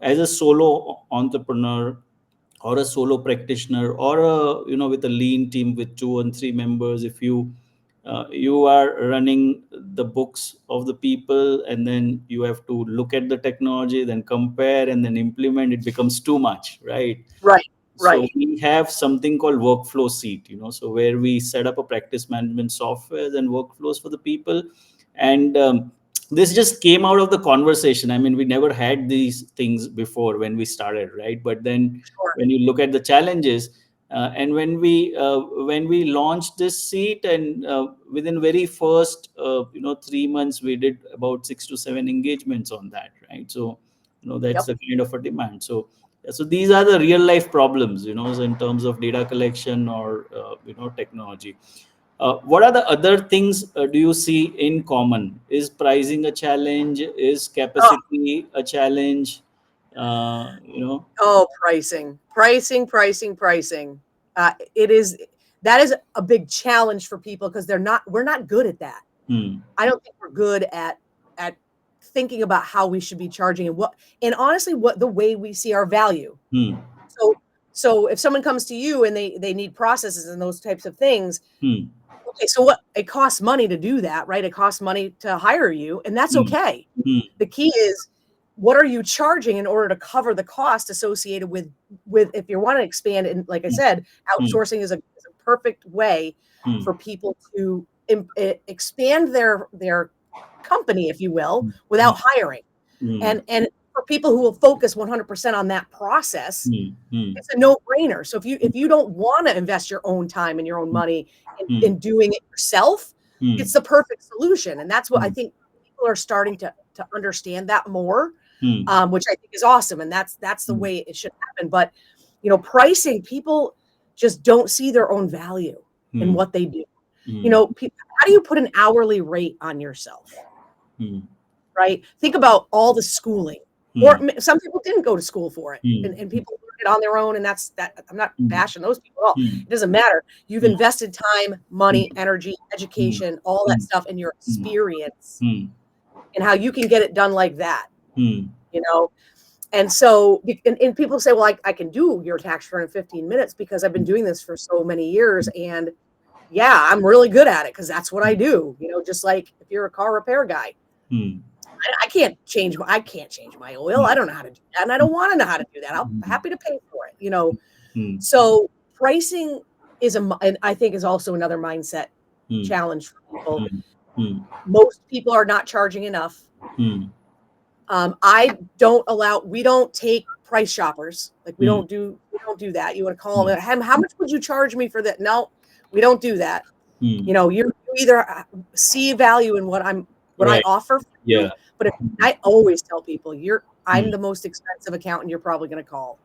as a solo entrepreneur, or a solo practitioner, or with a lean team with 2 and 3 members, if you are running the books of the people, and then you have to look at the technology, then compare, and then implement, it becomes too much, right? Right. So Right. we have something called workflow seat, so where we set up a practice management software and workflows for the people. And this just came out of the conversation. I mean, we never had these things before when we started, right? But then Sure. when you look at the challenges, and when we launched this seat, and within very first 3 months, we did about 6 to 7 engagements on that, right? So that's Yep. the kind of a demand. So these are the real life problems, so in terms of data collection, or technology. What are the other things do you see in common? Is pricing a challenge? Is Oh, capacity a challenge? uh, you know oh, pricing. It is That is a big challenge for people because we're not good at that. hmm, I don't think we're good at thinking about how we should be charging and honestly what the way we see our value. hmm, So so if someone comes to you and they need processes and those types of things, hmm, okay, so what it costs money to do that, right? It costs money to hire you, and that's hmm, okay. hmm, The key is what are you charging in order to cover the cost associated with if you want to expand, and like I hmm, said, hmm, outsourcing is a perfect way hmm, for people to expand their company, if you will, hmm, without hiring. hmm, And for people who will focus 100% on that process, mm, it's a no-brainer. So if you don't want to invest your own time and your own money in doing it yourself, it's the perfect solution. And that's what I think people are starting to understand that more, which I think is awesome. And that's the way it should happen. But, pricing, people just don't see their own value in what they do. How do you put an hourly rate on yourself? Right? Think about all the schooling. Or some people didn't go to school for it, and people learn it on their own. And that's that. I'm not bashing those people at all. It doesn't matter. You've invested time, money, energy, education, all that stuff, in your experience, and how you can get it done like that. And so, and people say, well, I can do your tax return in 15 minutes because I've been doing this for so many years. And yeah, I'm really good at it because that's what I do. Just like if you're a car repair guy, I can't change my oil. I don't know how to do that, and I don't want to know how to do that. I'm happy to pay for it. So pricing and I think is also another mindset challenge for people. Most people are not charging enough. We don't take price shoppers. Like we don't do that. You want to call them, how much would you charge me for that? No, we don't do that. You either see value in what I offer for you. But I always tell people, I'm the most expensive accountant you're probably going to call.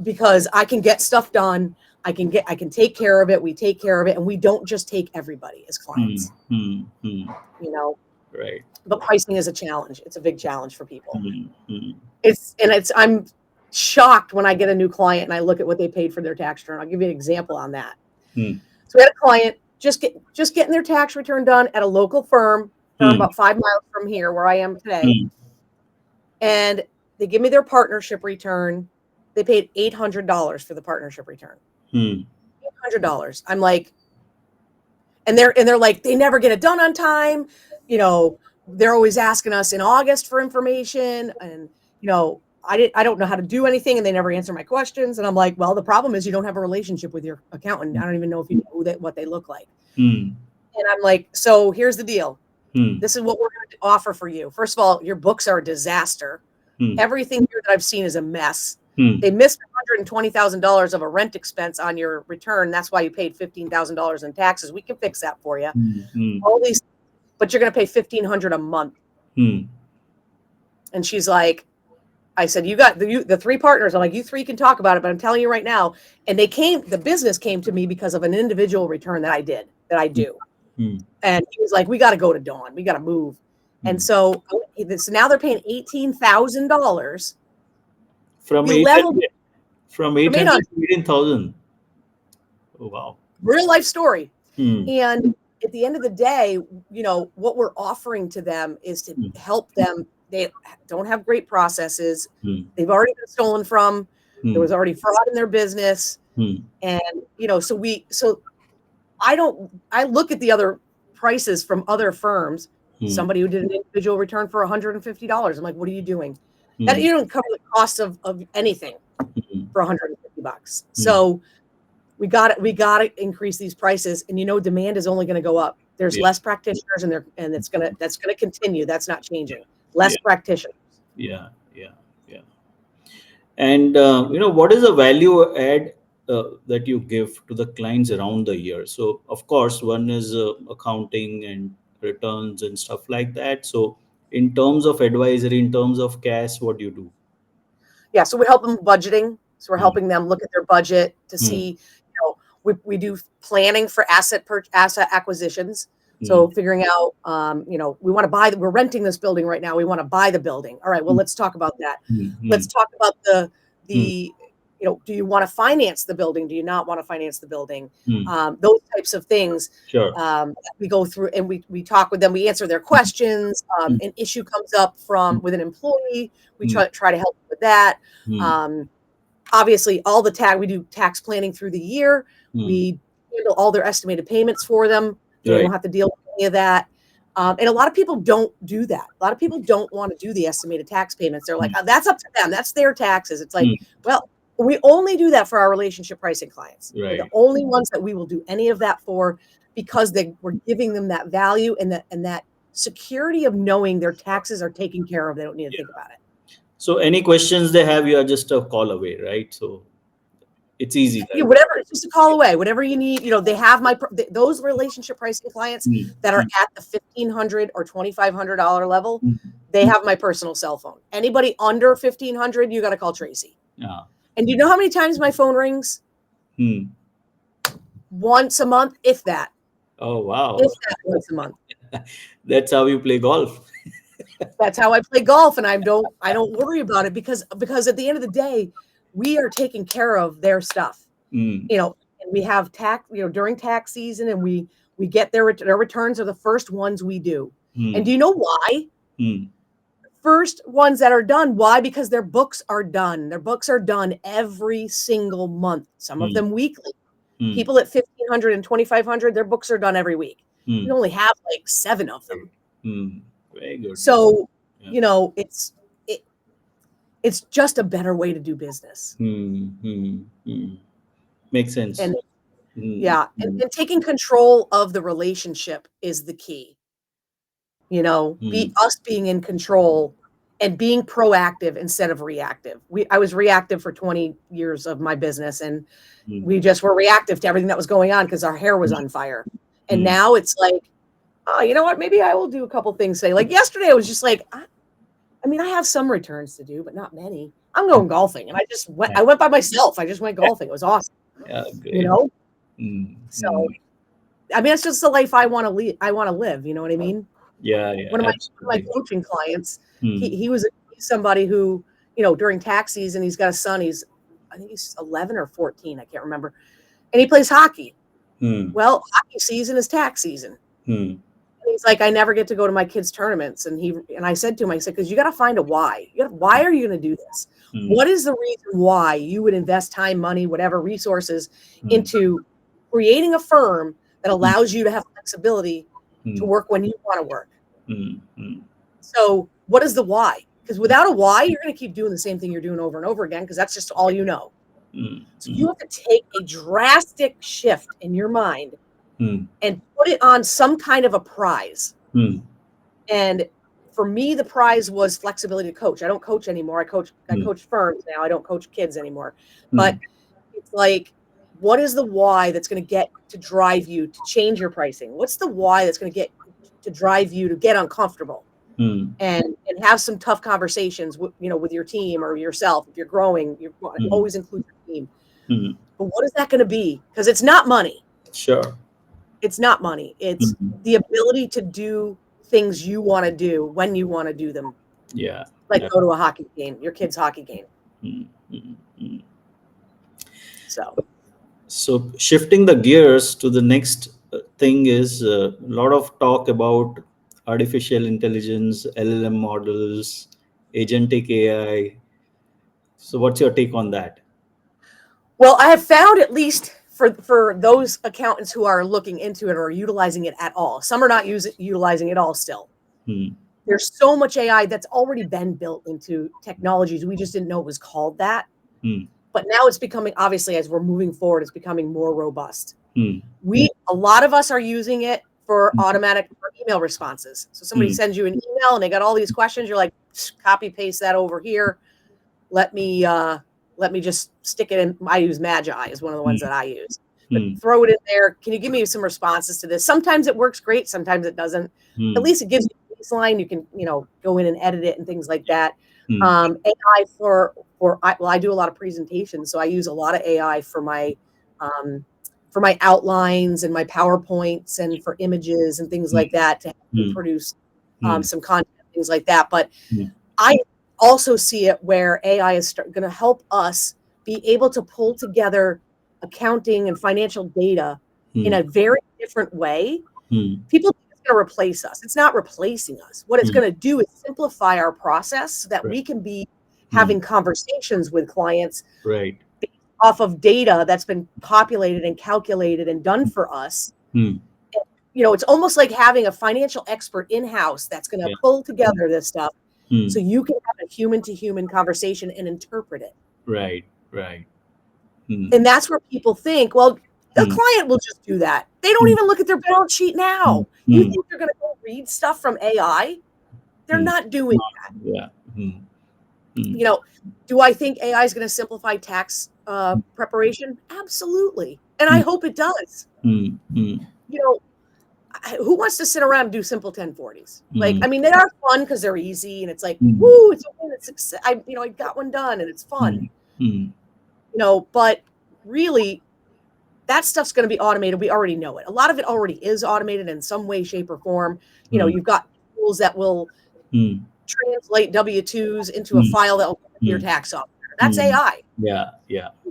Because I can get stuff done. I can take care of it. We take care of it, and we don't just take everybody as clients. Right. But pricing is a challenge. It's a big challenge for people. I'm shocked when I get a new client and I look at what they paid for their tax return. I'll give you an example on that. So we had a client just getting their tax return done at a local firm about 5 miles from here where I am today. And they give me their partnership return. They paid $800 for the partnership return. $800. I'm like, and they're like, they never get it done on time. They're always asking us in August for information, and I don't know how to do anything, and they never answer my questions. And I'm like, well, the problem is you don't have a relationship with your accountant. I don't even know if you know what they look like. And I'm like, so here's the deal. This is what we're going to offer for you. First of all, your books are a disaster. Everything here that I've seen is a mess. They missed $120,000 of a rent expense on your return. That's why you paid $15,000 in taxes. We can fix that for you. All these, but you're going to pay $1,500 a month. And she's like, I said, you got the three partners. I'm like, you three can talk about it, but I'm telling you right now. And the business came to me because of an individual return that I do. And he was like, we got to go to Dawn. We got to move. And so now they're paying $18,000 from 800 to 18,000. Oh, wow. Real life story. And at the end of the day, what we're offering to them is to help them. They don't have great processes. They've already been stolen from. There was already fraud in their business. And, so I look at the other prices from other firms, somebody who did an individual return for $150. I'm like, what are you doing? That you don't cover the cost of anything for $150. So we got to increase these prices, and demand is only going to go up. There's less practitioners, and that's going to continue. That's not changing. Less practitioners. Yeah. And what is the value add that you give to the clients around the year? So of course, one is accounting and returns and stuff like that. So in terms of advisory, in terms of cash, what do you do? Yeah, so we help them budgeting. So we're helping them look at their budget to see. We do planning for asset acquisitions. So figuring out, we want to buy. We're renting this building right now. We want to buy the building. All right. Well, let's talk about that. Let's talk about the. Do you want to finance the building? Do you not want to finance the building? Those types of things. Sure. We go through and we talk with them. We answer their questions. An issue comes up with an employee. We try to help with that. Obviously, we do tax planning through the year. We handle all their estimated payments for them. They don't have to deal with any of that. And a lot of people don't do that. A lot of people don't want to do the estimated tax payments. They're like, oh, that's up to them. That's their taxes. It's like, well, we only do that for our relationship pricing clients. They're the only ones that we will do any of that for, because we're giving them that value and that security of knowing their taxes are taken care of. They don't need to think about it. So any questions they have, you are just a call away, right? So it's easy, Yeah, right? whatever, it's just a call away. Whatever you need, they have those relationship pricing clients Mm, that are mm, at the $1,500 or $2,500 level. mm, They have my personal cell phone. Anybody under 1,500, you got to call Tracy. yeah. And do you know how many times my phone rings? Mm. Once a month, if that. Oh, wow. If that, once a month. That's how you play golf. That's how I play golf, and I don't worry about it because at the end of the day, we are taking care of their stuff. Mm, And we have tax, during tax season, and we get their returns are the first ones we do. And do mm, you know why? mm, First ones that are done. Why? Because their books are done. Their books are done every single month, some of mm, them weekly. mm, People at 1,500 and 2,500, their books are done every week. mm, We only have like 7 of them. mm. Very good. So, Yeah. it's just a better way to do business. Mm, mm, mm. Makes sense. And Mm, yeah, mm, and taking control of the relationship is the key. mm, Being in control and being proactive instead of reactive. I was reactive for 20 years of my business, and mm, we just were reactive to everything that was going on because our hair was on fire. And mm. now it's like, oh, you know what? Maybe I will do a couple things today. Like yesterday, I was just like, I have some returns to do, but not many. I'm going golfing, and I went by myself. I just went golfing. It was awesome. Yeah, great. So Mm. it's just the life I want to live. You know what I mean? Yeah, yeah, One of my absolutely. coaching clients, Mm, he's somebody who, during tax season, he's got a son. I think he's 11 or 14. I can't remember. And he plays hockey. mm, Well, hockey season is tax season. mm, And he's like, I never get to go to my kids' tournaments. And I said to him, I said, because you got to find a why. Why are you going to do this? mm, What is the reason why you would invest time, money, whatever resources mm, into creating a firm that mm, allows you to have flexibility to mm, work when you want to work? mm, mm, So what is the why? Because without a why, you're going to keep doing the same thing you're doing over and over again because that's just all you know. mm, So you have to take a drastic shift in your mind mm, and put it on some kind of a prize. mm, And for me, the prize was flexibility to coach. I don't coach anymore. I coach firms now. I don't coach kids anymore. But mm, it's like, what is the why that's going to get to drive you to change your pricing? What's the why that's going to get to drive you to get uncomfortable mm, and have some tough conversations with your team or yourself? If you're growing, you mm, always include your team. mm. But what is that going to be? Because it's not money. Sure. It's not money. It's Mm, the ability to do things you want to do when you want to do them. yeah. Like Yeah. go to a hockey game, your kid's hockey game. Mm, mm, mm. So So shifting the gears to the next thing is a lot of talk about artificial intelligence, LLM models, agentic AI. So what's your take on that? well, I have found, at least for those accountants who are looking into it or utilizing it at all, some are not utilizing it all still. Hmm. There's so much AI that's already been built into technologies. We just didn't know it was called that. Hmm. But now it's becoming, obviously, as we're moving forward, it's becoming more robust. Hmm. A lot of us are using it for automatic email responses. So somebody Hmm. sends you an email and they got all these questions. You're like, copy paste that over here. Let me just stick it in. I use Magi is one of the ones that I use. But Hmm. throw it in there. Can you give me some responses to this? Sometimes it works great. Sometimes it doesn't. Hmm. At least it gives you a baseline. You can go in and edit it and things like that. Hmm. AI I do a lot of presentations, so I use a lot of AI for my outlines and my PowerPoints and for images and things like that to help me produce some content, things like that. But I also see it where AI is going to help us be able to pull together accounting and financial data in a very different way. People think it's going to replace us. It's not replacing us. What it's going to do is simplify our process so that we can be having conversations with clients Right. off of data that's been populated and calculated and done for us. It's almost like having a financial expert in-house that's going to pull together this stuff so you can have a human-to-human conversation and interpret it. Right. Right. And that's where people think, well, the client will just do that. They don't even look at their balance sheet now. You think they're going to go read stuff from AI. They're not doing that. Yeah. You know, do I think AI is going to simplify tax preparation? Absolutely. And I hope it does. You know, who wants to sit around and do simple 1040s? Like, I mean, they are fun because they're easy and it's like, woo, it's a win. It's success. I got one done and it's fun. You know, but really, that stuff's going to be automated. We already know it. A lot of it already is automated in some way, shape, or form. You know, you've got tools that will translate W-2s into a file that will go to your tax software. That's AI. Yeah.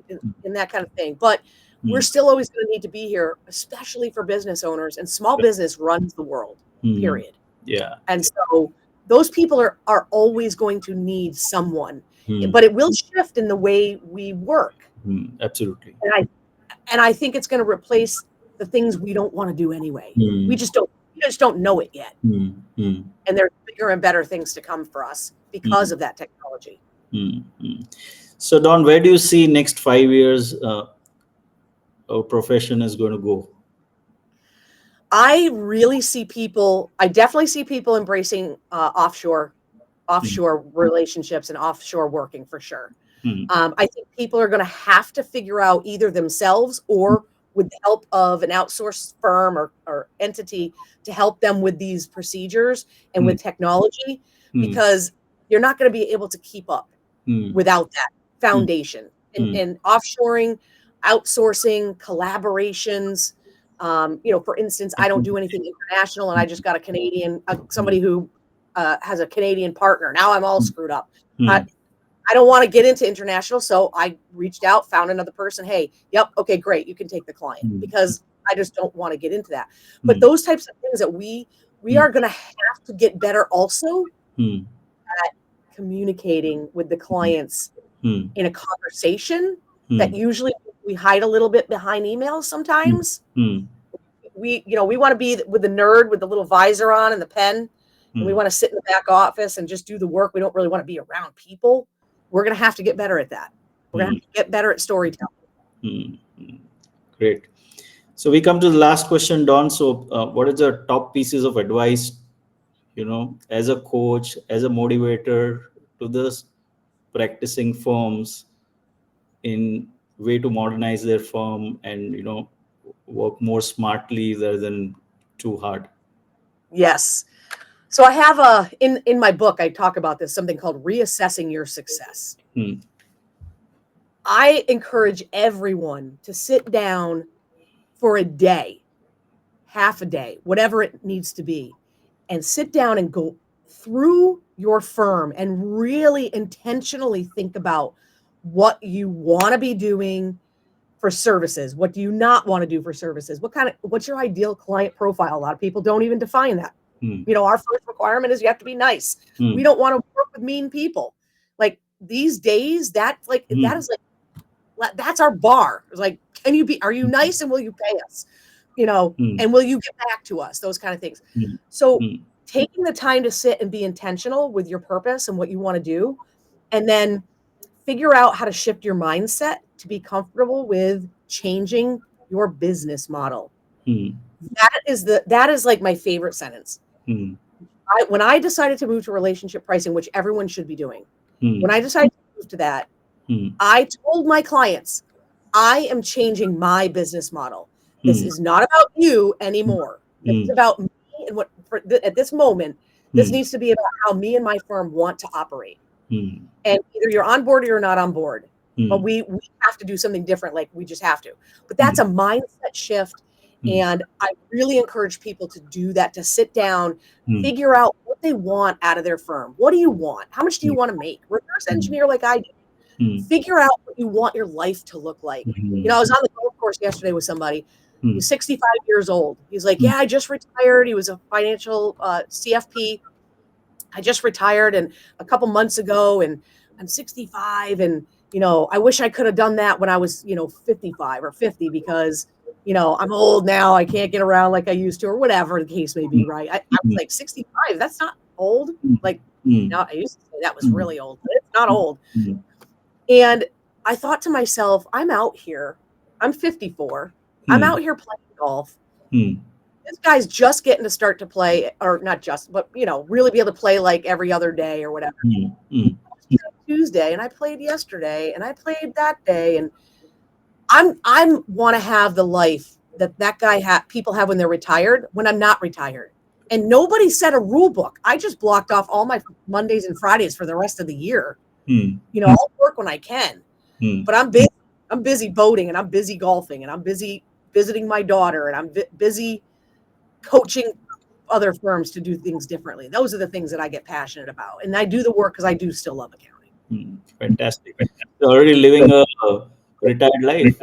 And that kind of thing. But we're still always going to need to be here, especially for business owners. And small business runs the world, period. Yeah. And so those people are always going to need someone. But it will shift in the way we work. Absolutely. And I think it's going to replace the things we don't want to do anyway. We just don't know it yet. And there are bigger and better things to come for us because of that technology. So, Dawn, where do you see next 5 years our profession is going to go? I definitely see people embracing offshore relationships and offshore working for sure. I think people are going to have to figure out either themselves or with the help of an outsourced firm or entity to help them with these procedures and with technology, because you're not going to be able to keep up without that foundation. And offshoring, outsourcing, collaborations. For instance, I don't do anything international, and I just got a Canadian, somebody who has a Canadian partner. Now I'm all screwed up. I don't want to get into international, so I reached out, found another person. Hey, yep, okay, great, you can take the client, because I just don't want to get into that. But those types of things that we are going to have to get better also at communicating with the clients in a conversation that usually we hide a little bit behind emails sometimes. We want to be with the nerd with the little visor on and the pen, and we want to sit in the back office and just do the work. We don't really want to be around people. We're going to have to get better at that. We're going to have to get better at storytelling. Great. So we come to the last question, Dawn. So what is the top pieces of advice, as a coach, as a motivator to the practicing firms in way to modernize their firm and, work more smartly rather than too hard? Yes. So I have in my book, I talk about this, something called reassessing your success. I encourage everyone to sit down for a day, half a day, whatever it needs to be, and sit down and go through your firm and really intentionally think about what you want to be doing for services. What do you not want to do for services? What's your ideal client profile? A lot of people don't even define that. Our first requirement is you have to be nice. We don't want to work with mean people. Like these days, that is that's our bar. It's like, are you nice and will you pay us? And will you get back to us? Those kind of things. So taking the time to sit and be intentional with your purpose and what you want to do, and then figure out how to shift your mindset to be comfortable with changing your business model. That is like my favorite sentence. When I decided to move to relationship pricing, which everyone should be doing, when I decided to move to that, I told my clients, I am changing my business model. This is not about you anymore. It's about me and at this moment, this needs to be about how me and my firm want to operate. And either you're on board or you're not on board. But we have to do something different. Like we just have to. But that's a mindset shift. And I really encourage people to do that, to sit down, figure out what they want out of their firm. What do you want? How much do you want to make? Reverse engineer like I do. Figure out what you want your life to look like. I was on the golf course yesterday with somebody. He's 65 years old. He's like, yeah, I just retired. He was a financial CFP. I just retired and a couple months ago, and I'm 65. And, I wish I could have done that when I was, 55 or 50 because, I'm old now. I can't get around like I used to, or whatever the case may be. Right. I was like 65. That's not old. Like, I used to say that was really old, but it's not old. And I thought to myself, I'm out here. I'm 54. I'm out here playing golf. this guy's just getting to start to play, or not just, but really be able to play like every other day or whatever. Tuesday, and I played yesterday, and I played that day, and I'm want to have the life that guy people have when they're retired, when I'm not retired. And nobody set a rule book. I just blocked off all my Mondays and Fridays for the rest of the year. I'll work when I can, but I'm busy. I'm busy boating, and I'm busy golfing, and I'm busy visiting my daughter, and I'm busy coaching other firms to do things differently. Those are the things that I get passionate about, and I do the work because I do still love accounting. Fantastic. You're already living a retired life.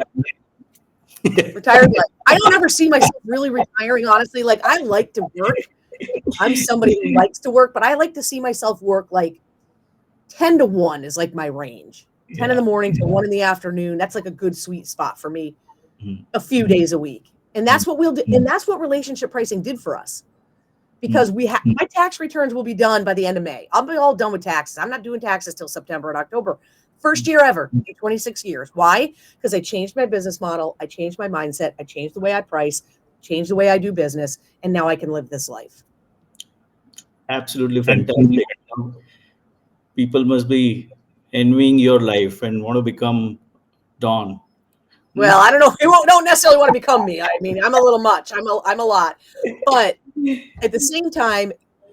Retired life. I don't ever see myself really retiring, honestly. Like, I like to work. I'm somebody who likes to work, but I like to see myself work like 10 to 1 is like my range. 10 in the morning to 1 in the afternoon. That's like a good sweet spot for me a few days a week. And that's what we'll do. And that's what relationship pricing did for us. Because my tax returns will be done by the end of May. I'll be all done with taxes. I'm not doing taxes till September and October. First year ever, 26 years. Why? Because I changed my business model. I changed my mindset. I changed the way I price, changed the way I do business. And now I can live this life. Absolutely fantastic. People must be envying your life and want to become Dawn. Well, I don't know. You don't necessarily want to become me. I mean, I'm a little much. I'm a lot. But at the same time,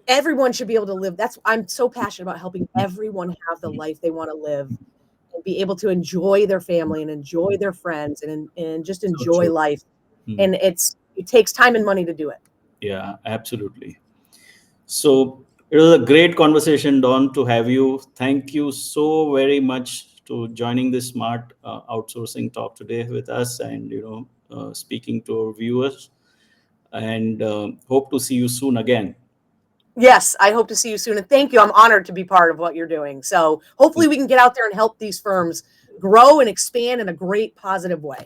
everyone should be able to live. I'm so passionate about helping everyone have the life they want to live and be able to enjoy their family and enjoy their friends and just enjoy life. And it takes time and money to do it. Yeah, absolutely. So it was a great conversation, Dawn, to have you. Thank you so very much to joining this Smart Outsourcing Talk today with us, and speaking to our viewers. And hope to see you soon again. Yes, I hope to see you soon. And thank you. I'm honored to be part of what you're doing. So hopefully we can get out there and help these firms grow and expand in a great, positive way.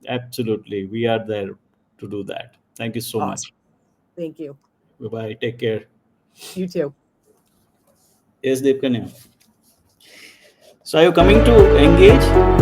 Absolutely. We are there to do that. Thank you so much. Thank you. Bye-bye. Take care. You too. Yes, Devkanya. So are you coming to engage?